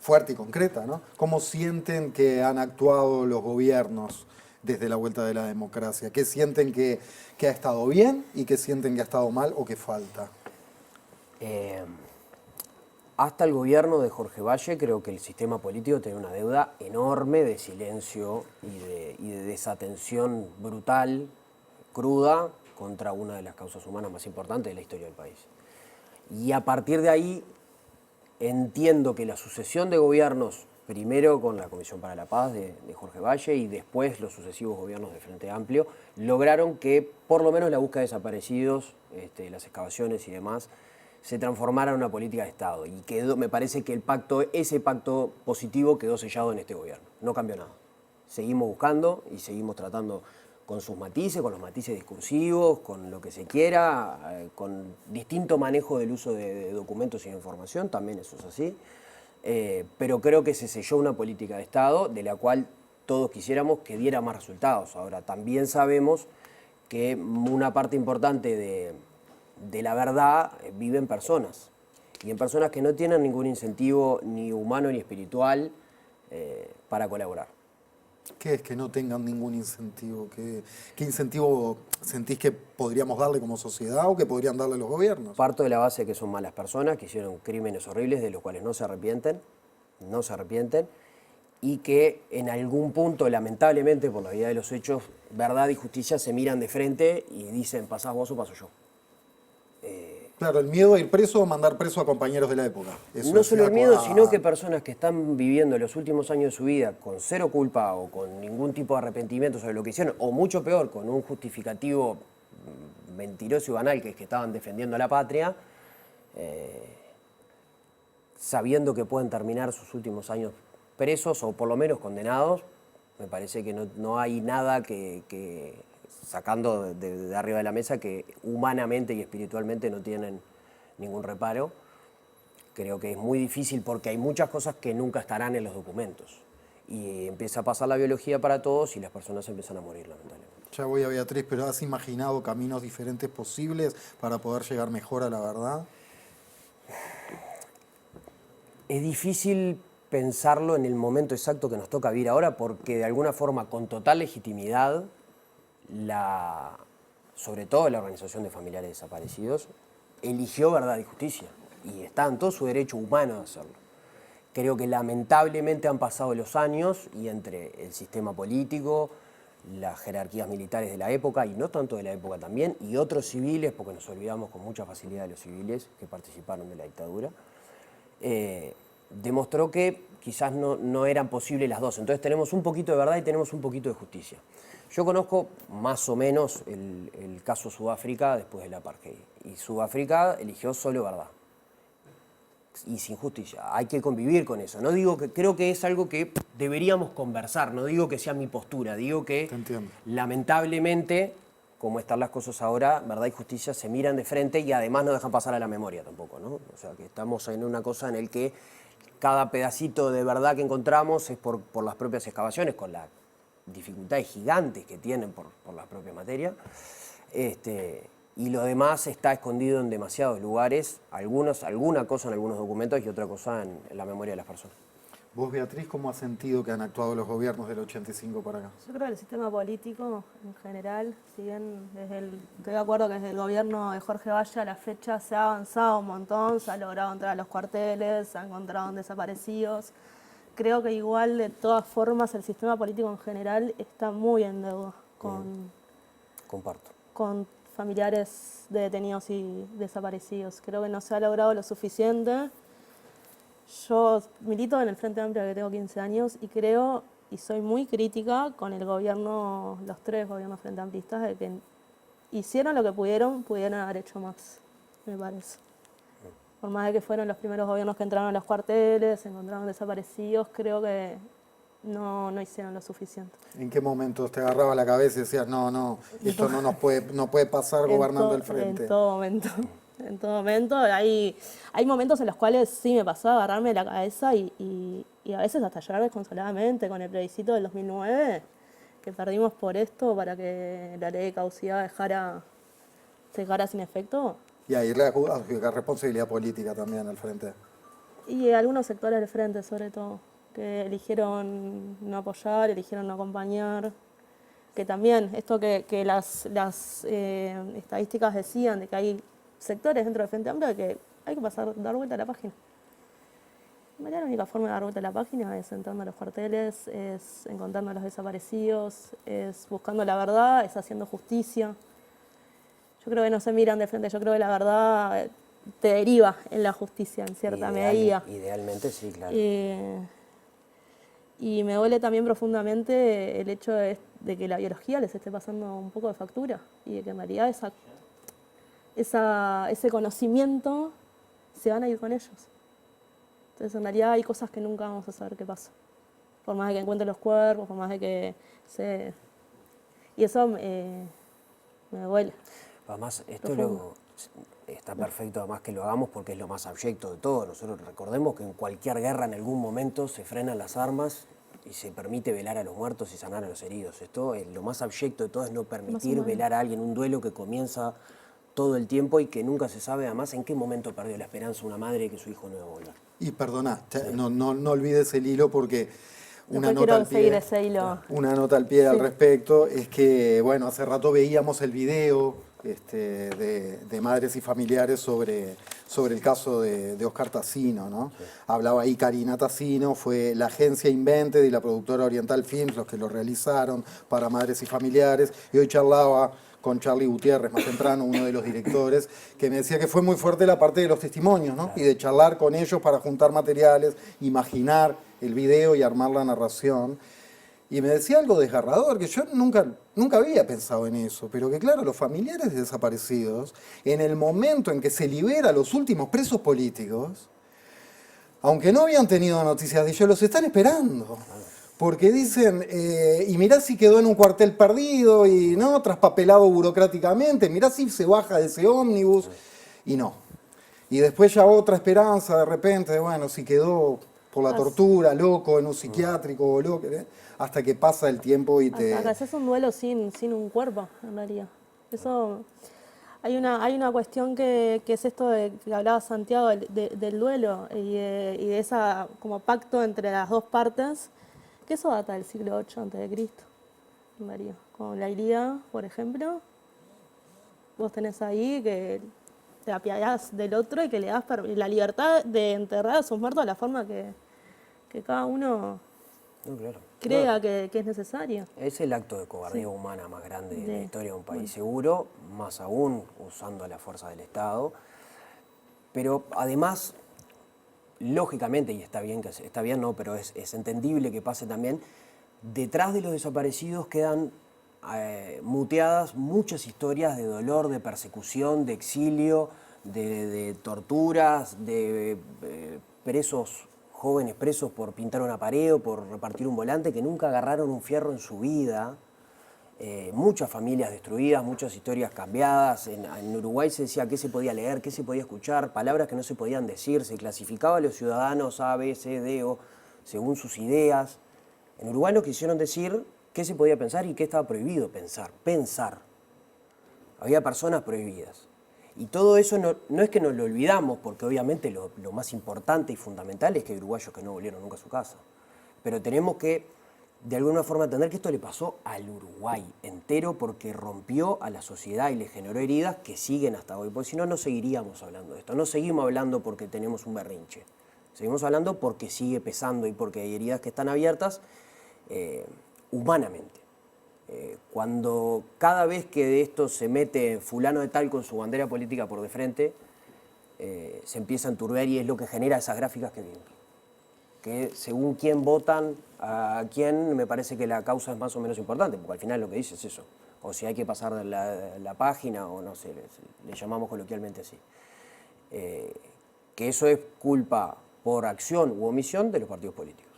fuerte y concreta, ¿no? ¿Cómo sienten que han actuado los gobiernos desde la vuelta de la democracia? ¿Qué sienten que ha estado bien y qué sienten que ha estado mal o que falta? Hasta el gobierno de Jorge Valle creo que el sistema político tiene una deuda enorme de silencio y de desatención brutal, cruda, contra una de las causas humanas más importantes de la historia del país. Y a partir de ahí entiendo que la sucesión de gobiernos, primero con la Comisión para la Paz de Jorge Valle y después los sucesivos gobiernos de Frente Amplio, lograron que por lo menos la búsqueda de desaparecidos, las excavaciones y demás, se transformara en una política de Estado. Y me parece que ese pacto positivo quedó sellado en este gobierno. No cambió nada. Seguimos buscando y seguimos tratando con sus matices, con los matices discursivos, con lo que se quiera, con distinto manejo del uso de documentos y de información, también eso es así. Pero creo que se selló una política de Estado de la cual todos quisiéramos que diera más resultados. Ahora, también sabemos que una parte importante de la verdad vive en personas, y en personas que no tienen ningún incentivo ni humano ni espiritual para colaborar. ¿Qué es que no tengan ningún incentivo? ¿Qué incentivo sentís que podríamos darle como sociedad o que podrían darle los gobiernos? Parto de la base de que son malas personas, que hicieron crímenes horribles de los cuales no se arrepienten, y que en algún punto, lamentablemente, por la vida de los hechos, verdad y justicia se miran de frente y dicen, pasás vos o paso yo. Claro, el miedo a ir preso o mandar preso a compañeros de la época. Eso no solo el miedo, sino que personas que están viviendo los últimos años de su vida con cero culpa o con ningún tipo de arrepentimiento sobre lo que hicieron, o mucho peor, con un justificativo mentiroso y banal, que es que estaban defendiendo a la patria, sabiendo que pueden terminar sus últimos años presos o por lo menos condenados, me parece que no hay nada que sacando de arriba de la mesa, que humanamente y espiritualmente no tienen ningún reparo. Creo que es muy difícil porque hay muchas cosas que nunca estarán en los documentos. Y empieza a pasar la biología para todos y las personas empiezan a morir, lamentablemente. Ya voy a Beatriz, pero ¿has imaginado caminos diferentes posibles para poder llegar mejor a la verdad? Es difícil pensarlo en el momento exacto que nos toca vivir ahora porque de alguna forma, con total legitimidad, sobre todo la Organización de Familiares Desaparecidos, eligió verdad y justicia y está en todo su derecho humano de hacerlo. Creo que lamentablemente han pasado los años y entre el sistema político, las jerarquías militares de la época y no tanto de la época también, y otros civiles, porque nos olvidamos con mucha facilidad de los civiles que participaron de la dictadura, demostró que quizás no eran posibles las dos. Entonces tenemos un poquito de verdad y tenemos un poquito de justicia. Yo conozco más o menos el caso Sudáfrica después del apartheid. Y Sudáfrica eligió solo verdad. Y sin justicia. Hay que convivir con eso. No digo que, creo que es algo que deberíamos conversar. No digo que sea mi postura. Digo que lamentablemente, como están las cosas ahora, verdad y justicia se miran de frente y además no dejan pasar a la memoria tampoco, ¿no? O sea, que estamos en una cosa en la que cada pedacito de verdad que encontramos es por las propias excavaciones, con las dificultades gigantes que tienen por la propia materia. Y lo demás está escondido en demasiados lugares, alguna cosa en algunos documentos y otra cosa en la memoria de las personas. Vos, Beatriz, ¿cómo has sentido que han actuado los gobiernos del 85 para acá? Yo creo que el sistema político en general, si bien estoy de acuerdo que desde el gobierno de Jorge Valle a la fecha se ha avanzado un montón, se ha logrado entrar a los cuarteles, se han encontrado desaparecidos. Creo que igual, de todas formas, el sistema político en general está muy en deuda Comparto. con familiares de detenidos y desaparecidos. Creo que no se ha logrado lo suficiente. Yo milito en el Frente Amplio que tengo 15 años y creo, y soy muy crítica con el gobierno, los 3 gobiernos frente amplistas, de que hicieron lo que pudieron haber hecho más, me parece. Por más de que fueron los primeros gobiernos que entraron a los cuarteles, se encontraron desaparecidos, creo que no hicieron lo suficiente. ¿En qué momentos te agarraba la cabeza y decías, no, esto no puede pasar gobernando el Frente? En todo momento. En todo momento. Hay momentos en los cuales sí me pasó a agarrarme la cabeza y a veces hasta llorar desconsoladamente con el plebiscito del 2009, que perdimos por esto para que la ley de caducidad se dejara sin efecto. Y ahí la responsabilidad política también al Frente. Y algunos sectores del Frente, sobre todo, que eligieron no apoyar, eligieron no acompañar. Que también, esto que las estadísticas decían, de que hay sectores dentro del Frente Amplio que hay que dar vuelta a la página. La única forma de dar vuelta a la página es entrando a los cuarteles, es encontrando a los desaparecidos, es buscando la verdad, es haciendo justicia. Yo creo que no se miran de frente, yo creo que la verdad te deriva en la justicia en cierta medida. Idealmente sí, claro. Y me duele también profundamente el hecho de que la biología les esté pasando un poco de factura y de que en realidad ese conocimiento se van a ir con ellos. Entonces en realidad hay cosas que nunca vamos a saber qué pasa. Por más de que encuentre los cuerpos, por más de que y eso me duele. Además, esto está perfecto además que lo hagamos porque es lo más abyecto de todo. Nosotros recordemos que en cualquier guerra en algún momento se frenan las armas y se permite velar a los muertos y sanar a los heridos. Esto es lo más abyecto de todo, es no permitir velar a alguien, un duelo que comienza todo el tiempo y que nunca se sabe además en qué momento perdió la esperanza una madre que su hijo no iba a volver. Y perdona, no olvides el hilo porque una nota al pie al respecto es que, bueno, hace rato veíamos el video de madres y familiares sobre el caso de Oscar Tassino, ¿no? Sí. Hablaba ahí Karina Tassino, fue la agencia Invented y la productora Oriental Films los que lo realizaron para madres y familiares, y hoy charlaba con Charlie Gutiérrez más temprano, uno de los directores, que me decía que fue muy fuerte la parte de los testimonios, ¿no? Y de charlar con ellos para juntar materiales, imaginar el video y armar la narración. Y me decía algo desgarrador, que yo nunca había pensado en eso, pero que claro, los familiares de desaparecidos, en el momento en que se libera a los últimos presos políticos, aunque no habían tenido noticias de ellos, los están esperando. Porque dicen, y mirá si quedó en un cuartel perdido y no traspapelado burocráticamente, mirá si se baja de ese ómnibus, y no. Y después ya otra esperanza de repente, de, bueno, si quedó por la tortura, loco, en un psiquiátrico, o loco, hasta que pasa el tiempo y te... Hasta que haces un duelo sin un cuerpo, en realidad. Eso... Hay una cuestión que es esto de que hablaba Santiago del duelo y de esa como pacto entre las dos partes, que eso data del siglo VIII a.C., en realidad. Con la Ilíada, por ejemplo, vos tenés ahí que te apiadás del otro y que le das la libertad de enterrar a sus muertos de la forma que cada uno crea que es necesario. Es el acto de cobardía humana más grande de la historia de un país seguro, más aún usando la fuerza del Estado. Pero además, lógicamente, y está bien, no, pero es entendible que pase también, detrás de los desaparecidos quedan muteadas muchas historias de dolor, de persecución, de exilio, de torturas, de jóvenes presos por pintar una pared o por repartir un volante que nunca agarraron un fierro en su vida muchas familias destruidas, muchas historias cambiadas. En Uruguay se decía qué se podía leer, qué se podía escuchar, palabras que no se podían decir, se clasificaba a los ciudadanos A, B, C, D, O, según sus ideas. En Uruguay nos quisieron decir qué se podía pensar y qué estaba prohibido pensar. Pensar. Había personas prohibidas. Y todo eso no es que nos lo olvidamos, porque obviamente lo más importante y fundamental es que hay uruguayos que no volvieron nunca a su casa. Pero tenemos que, de alguna forma, entender que esto le pasó al Uruguay entero porque rompió a la sociedad y le generó heridas que siguen hasta hoy. Porque si no, no seguiríamos hablando de esto. No seguimos hablando porque tenemos un berrinche. Seguimos hablando porque sigue pesando y porque hay heridas que están abiertas humanamente. Cuando cada vez que de esto se mete fulano de tal con su bandera política por de frente, se empieza a enturbiar y es lo que genera esas gráficas que vimos. Que según quién votan a quién, me parece que la causa es más o menos importante, porque al final lo que dice es eso. O si hay que pasar de la página, o no sé, le llamamos coloquialmente así. Que eso es culpa por acción u omisión de los partidos políticos,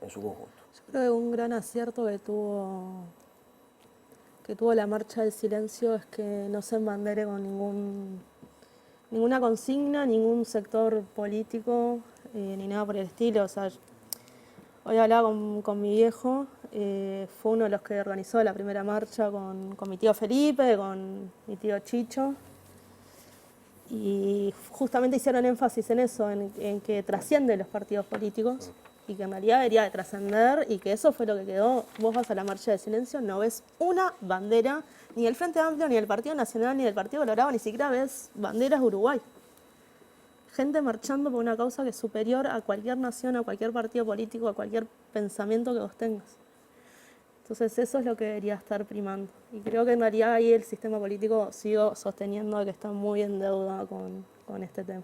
en su conjunto. Yo creo que un gran acierto que tuvo la Marcha del Silencio es que no se embandere con ninguna consigna, ningún sector político, ni nada por el estilo. O sea, hoy hablaba con mi viejo, fue uno de los que organizó la primera marcha con mi tío Felipe, con mi tío Chicho. Y justamente hicieron énfasis en eso, en que trascienden los partidos políticos y que en realidad debería de trascender y que eso fue lo que quedó. Vos vas a la Marcha de Silencio, no ves una bandera, ni del Frente Amplio, ni del Partido Nacional, ni del Partido Colorado, ni siquiera ves banderas de Uruguay. Gente marchando por una causa que es superior a cualquier nación, a cualquier partido político, a cualquier pensamiento que vos tengas. Entonces eso es lo que debería estar primando. Y creo que en realidad ahí el sistema político sigo sosteniendo que está muy en deuda con este tema.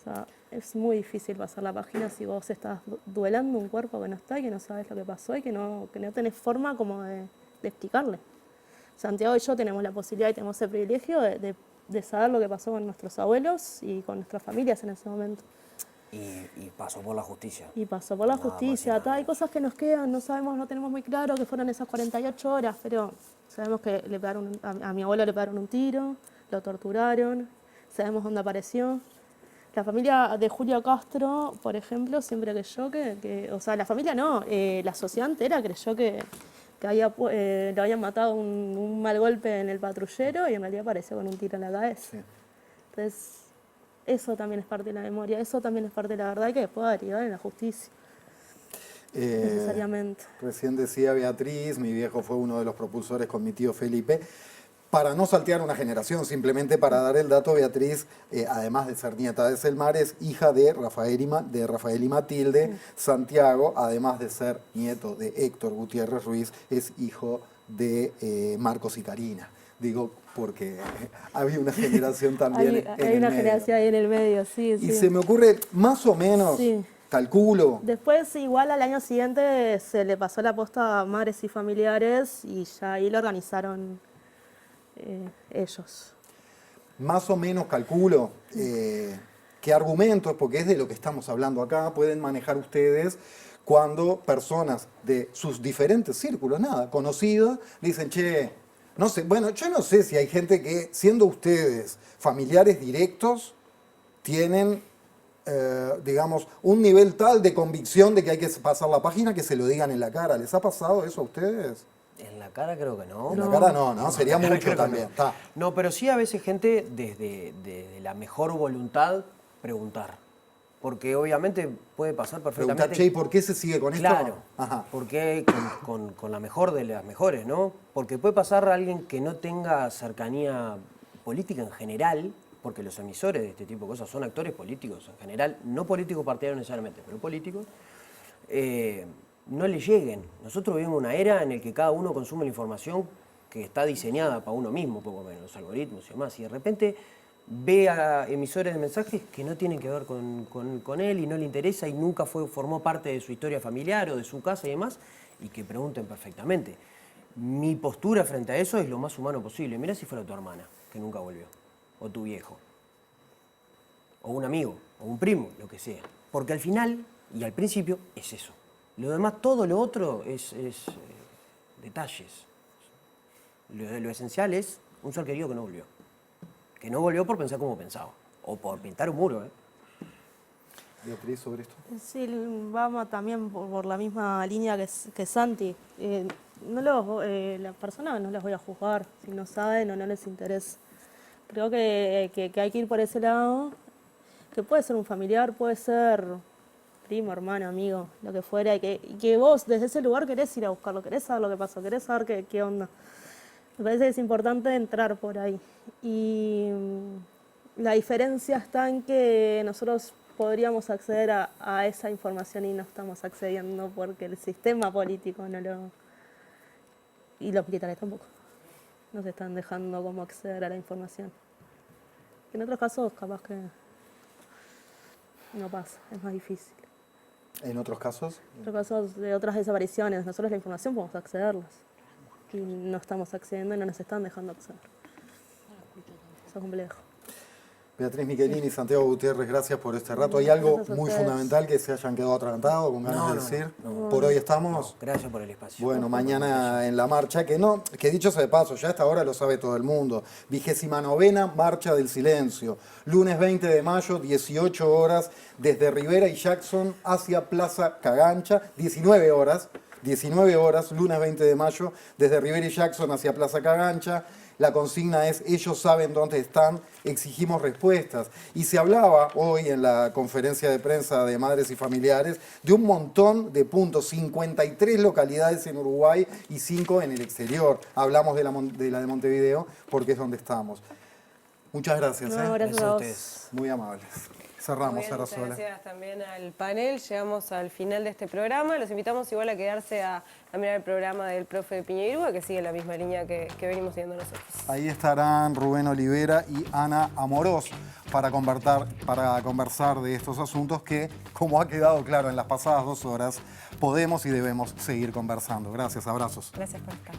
O sea, es muy difícil pasar la página si vos estás duelando un cuerpo que no está y que no sabes lo que pasó y que no tenés forma como de explicarle. Santiago y yo tenemos la posibilidad y tenemos el privilegio de saber lo que pasó con nuestros abuelos y con nuestras familias en ese momento. Y pasó por la justicia. Y pasó por la justicia. Hay cosas que nos quedan, no sabemos, no tenemos muy claro que fueron esas 48 horas, pero sabemos que le pegaron, a mi abuelo le pegaron un tiro, lo torturaron, sabemos dónde apareció. La familia de Julio Castro, por ejemplo, siempre creyó o sea, la familia no, la sociedad entera creyó que lo habían matado un mal golpe en el patrullero y en realidad apareció con un tiro en la cabeza. Sí. Entonces, eso también es parte de la memoria, eso también es parte de la verdad y que pueda derivar en la justicia. Necesariamente. Recién decía Beatriz, mi viejo fue uno de los propulsores con mi tío Felipe. Para no saltear una generación, simplemente para dar el dato, Beatriz, además de ser nieta de Selmar, es hija de Rafael y Matilde. Santiago, además de ser nieto de Héctor Gutiérrez Ruiz, es hijo de Marcos y Karina. Digo, porque había una generación también hay una generación ahí en el medio, sí. Y se me ocurre, más o menos, calculo. Después, igual al año siguiente, se le pasó la posta a madres y familiares y ya ahí lo organizaron ellos. Más o menos calculo qué argumentos, porque es de lo que estamos hablando acá, pueden manejar ustedes cuando personas de sus diferentes círculos, conocidos, dicen, che, no sé, bueno, yo no sé si hay gente que, siendo ustedes familiares directos, tienen, digamos, un nivel tal de convicción de que hay que pasar la página que se lo digan en la cara. ¿Les ha pasado eso a ustedes? En la cara creo que no. En la cara no, sería mucho también. No, pero sí a veces gente desde la mejor voluntad preguntar. Porque obviamente puede pasar perfectamente. Preguntar, che, ¿y por qué se sigue con esto? Claro, porque con la mejor de las mejores, ¿no? Porque puede pasar a alguien que no tenga cercanía política en general, porque los emisores de este tipo de cosas son actores políticos en general, no políticos partidarios necesariamente, pero políticos, no le lleguen. Nosotros vivimos una era en la que cada uno consume la información que está diseñada para uno mismo, poco menos, los algoritmos y demás, y de repente ve a emisores de mensajes que no tienen que ver con él y no le interesa y nunca formó parte de su historia familiar o de su casa y demás, y que pregunten perfectamente. Mi postura frente a eso es lo más humano posible. Mira si fuera tu hermana, que nunca volvió, o tu viejo, o un amigo, o un primo, lo que sea. Porque al final, y al principio, es eso. Lo demás, todo lo otro es detalles. Lo esencial es un ser querido que no volvió. Que no volvió por pensar como pensaba. O por pintar un muro, ¿eh? Beatriz, sobre esto. Sí, vamos también por la misma línea que Santi. Las personas no las voy a juzgar si no saben o no les interesa. Creo que hay que ir por ese lado, que puede ser un familiar, puede ser primo, hermano, amigo, lo que fuera, y que vos desde ese lugar querés ir a buscarlo, querés saber lo que pasó, querés saber qué onda. Me parece que es importante entrar por ahí. Y la diferencia está en que nosotros podríamos acceder a esa información y no estamos accediendo porque el sistema político no lo... y los militares tampoco. Nos están dejando como acceder a la información. En otros casos capaz que no pasa, es más difícil. ¿En otros casos? En otros casos de otras desapariciones, nosotros la información podemos accederlas. Y no estamos accediendo y no nos están dejando acceder. Eso es complejo. Beatriz Michelini, Santiago Gutiérrez, gracias por este rato. ¿Hay algo Gracias a muy ustedes. fundamental que se hayan quedado atragantados, con ganas de decir? no. ¿Por hoy estamos? Gracias por el espacio. Bueno, mañana en la marcha, que dicho sea de paso, ya a esta hora lo sabe todo el mundo. 29ª Marcha del Silencio. Lunes 20 de mayo, 18 horas, desde Rivera y Jackson hacia Plaza Cagancha. 19 horas, lunes 20 de mayo, desde Rivera y Jackson hacia Plaza Cagancha. La consigna es, ellos saben dónde están, exigimos respuestas. Y se hablaba hoy en la conferencia de prensa de madres y familiares de un montón de puntos, 53 localidades en Uruguay y 5 en el exterior. Hablamos de la de Montevideo porque es donde estamos. Muchas gracias. No, gracias a vos. Muy amables. Cerramos, Muy bien, muchas Sarasola. gracias también al panel. Llegamos al final de este programa. Los invitamos igual a quedarse a mirar el programa del profe Piñeirúa, que sigue la misma línea que venimos siguiendo nosotros. Ahí estarán Rubén Olivera y Ana Amorós para conversar de estos asuntos que, como ha quedado claro en las pasadas 2 horas, podemos y debemos seguir conversando. Gracias, abrazos. Gracias por estar.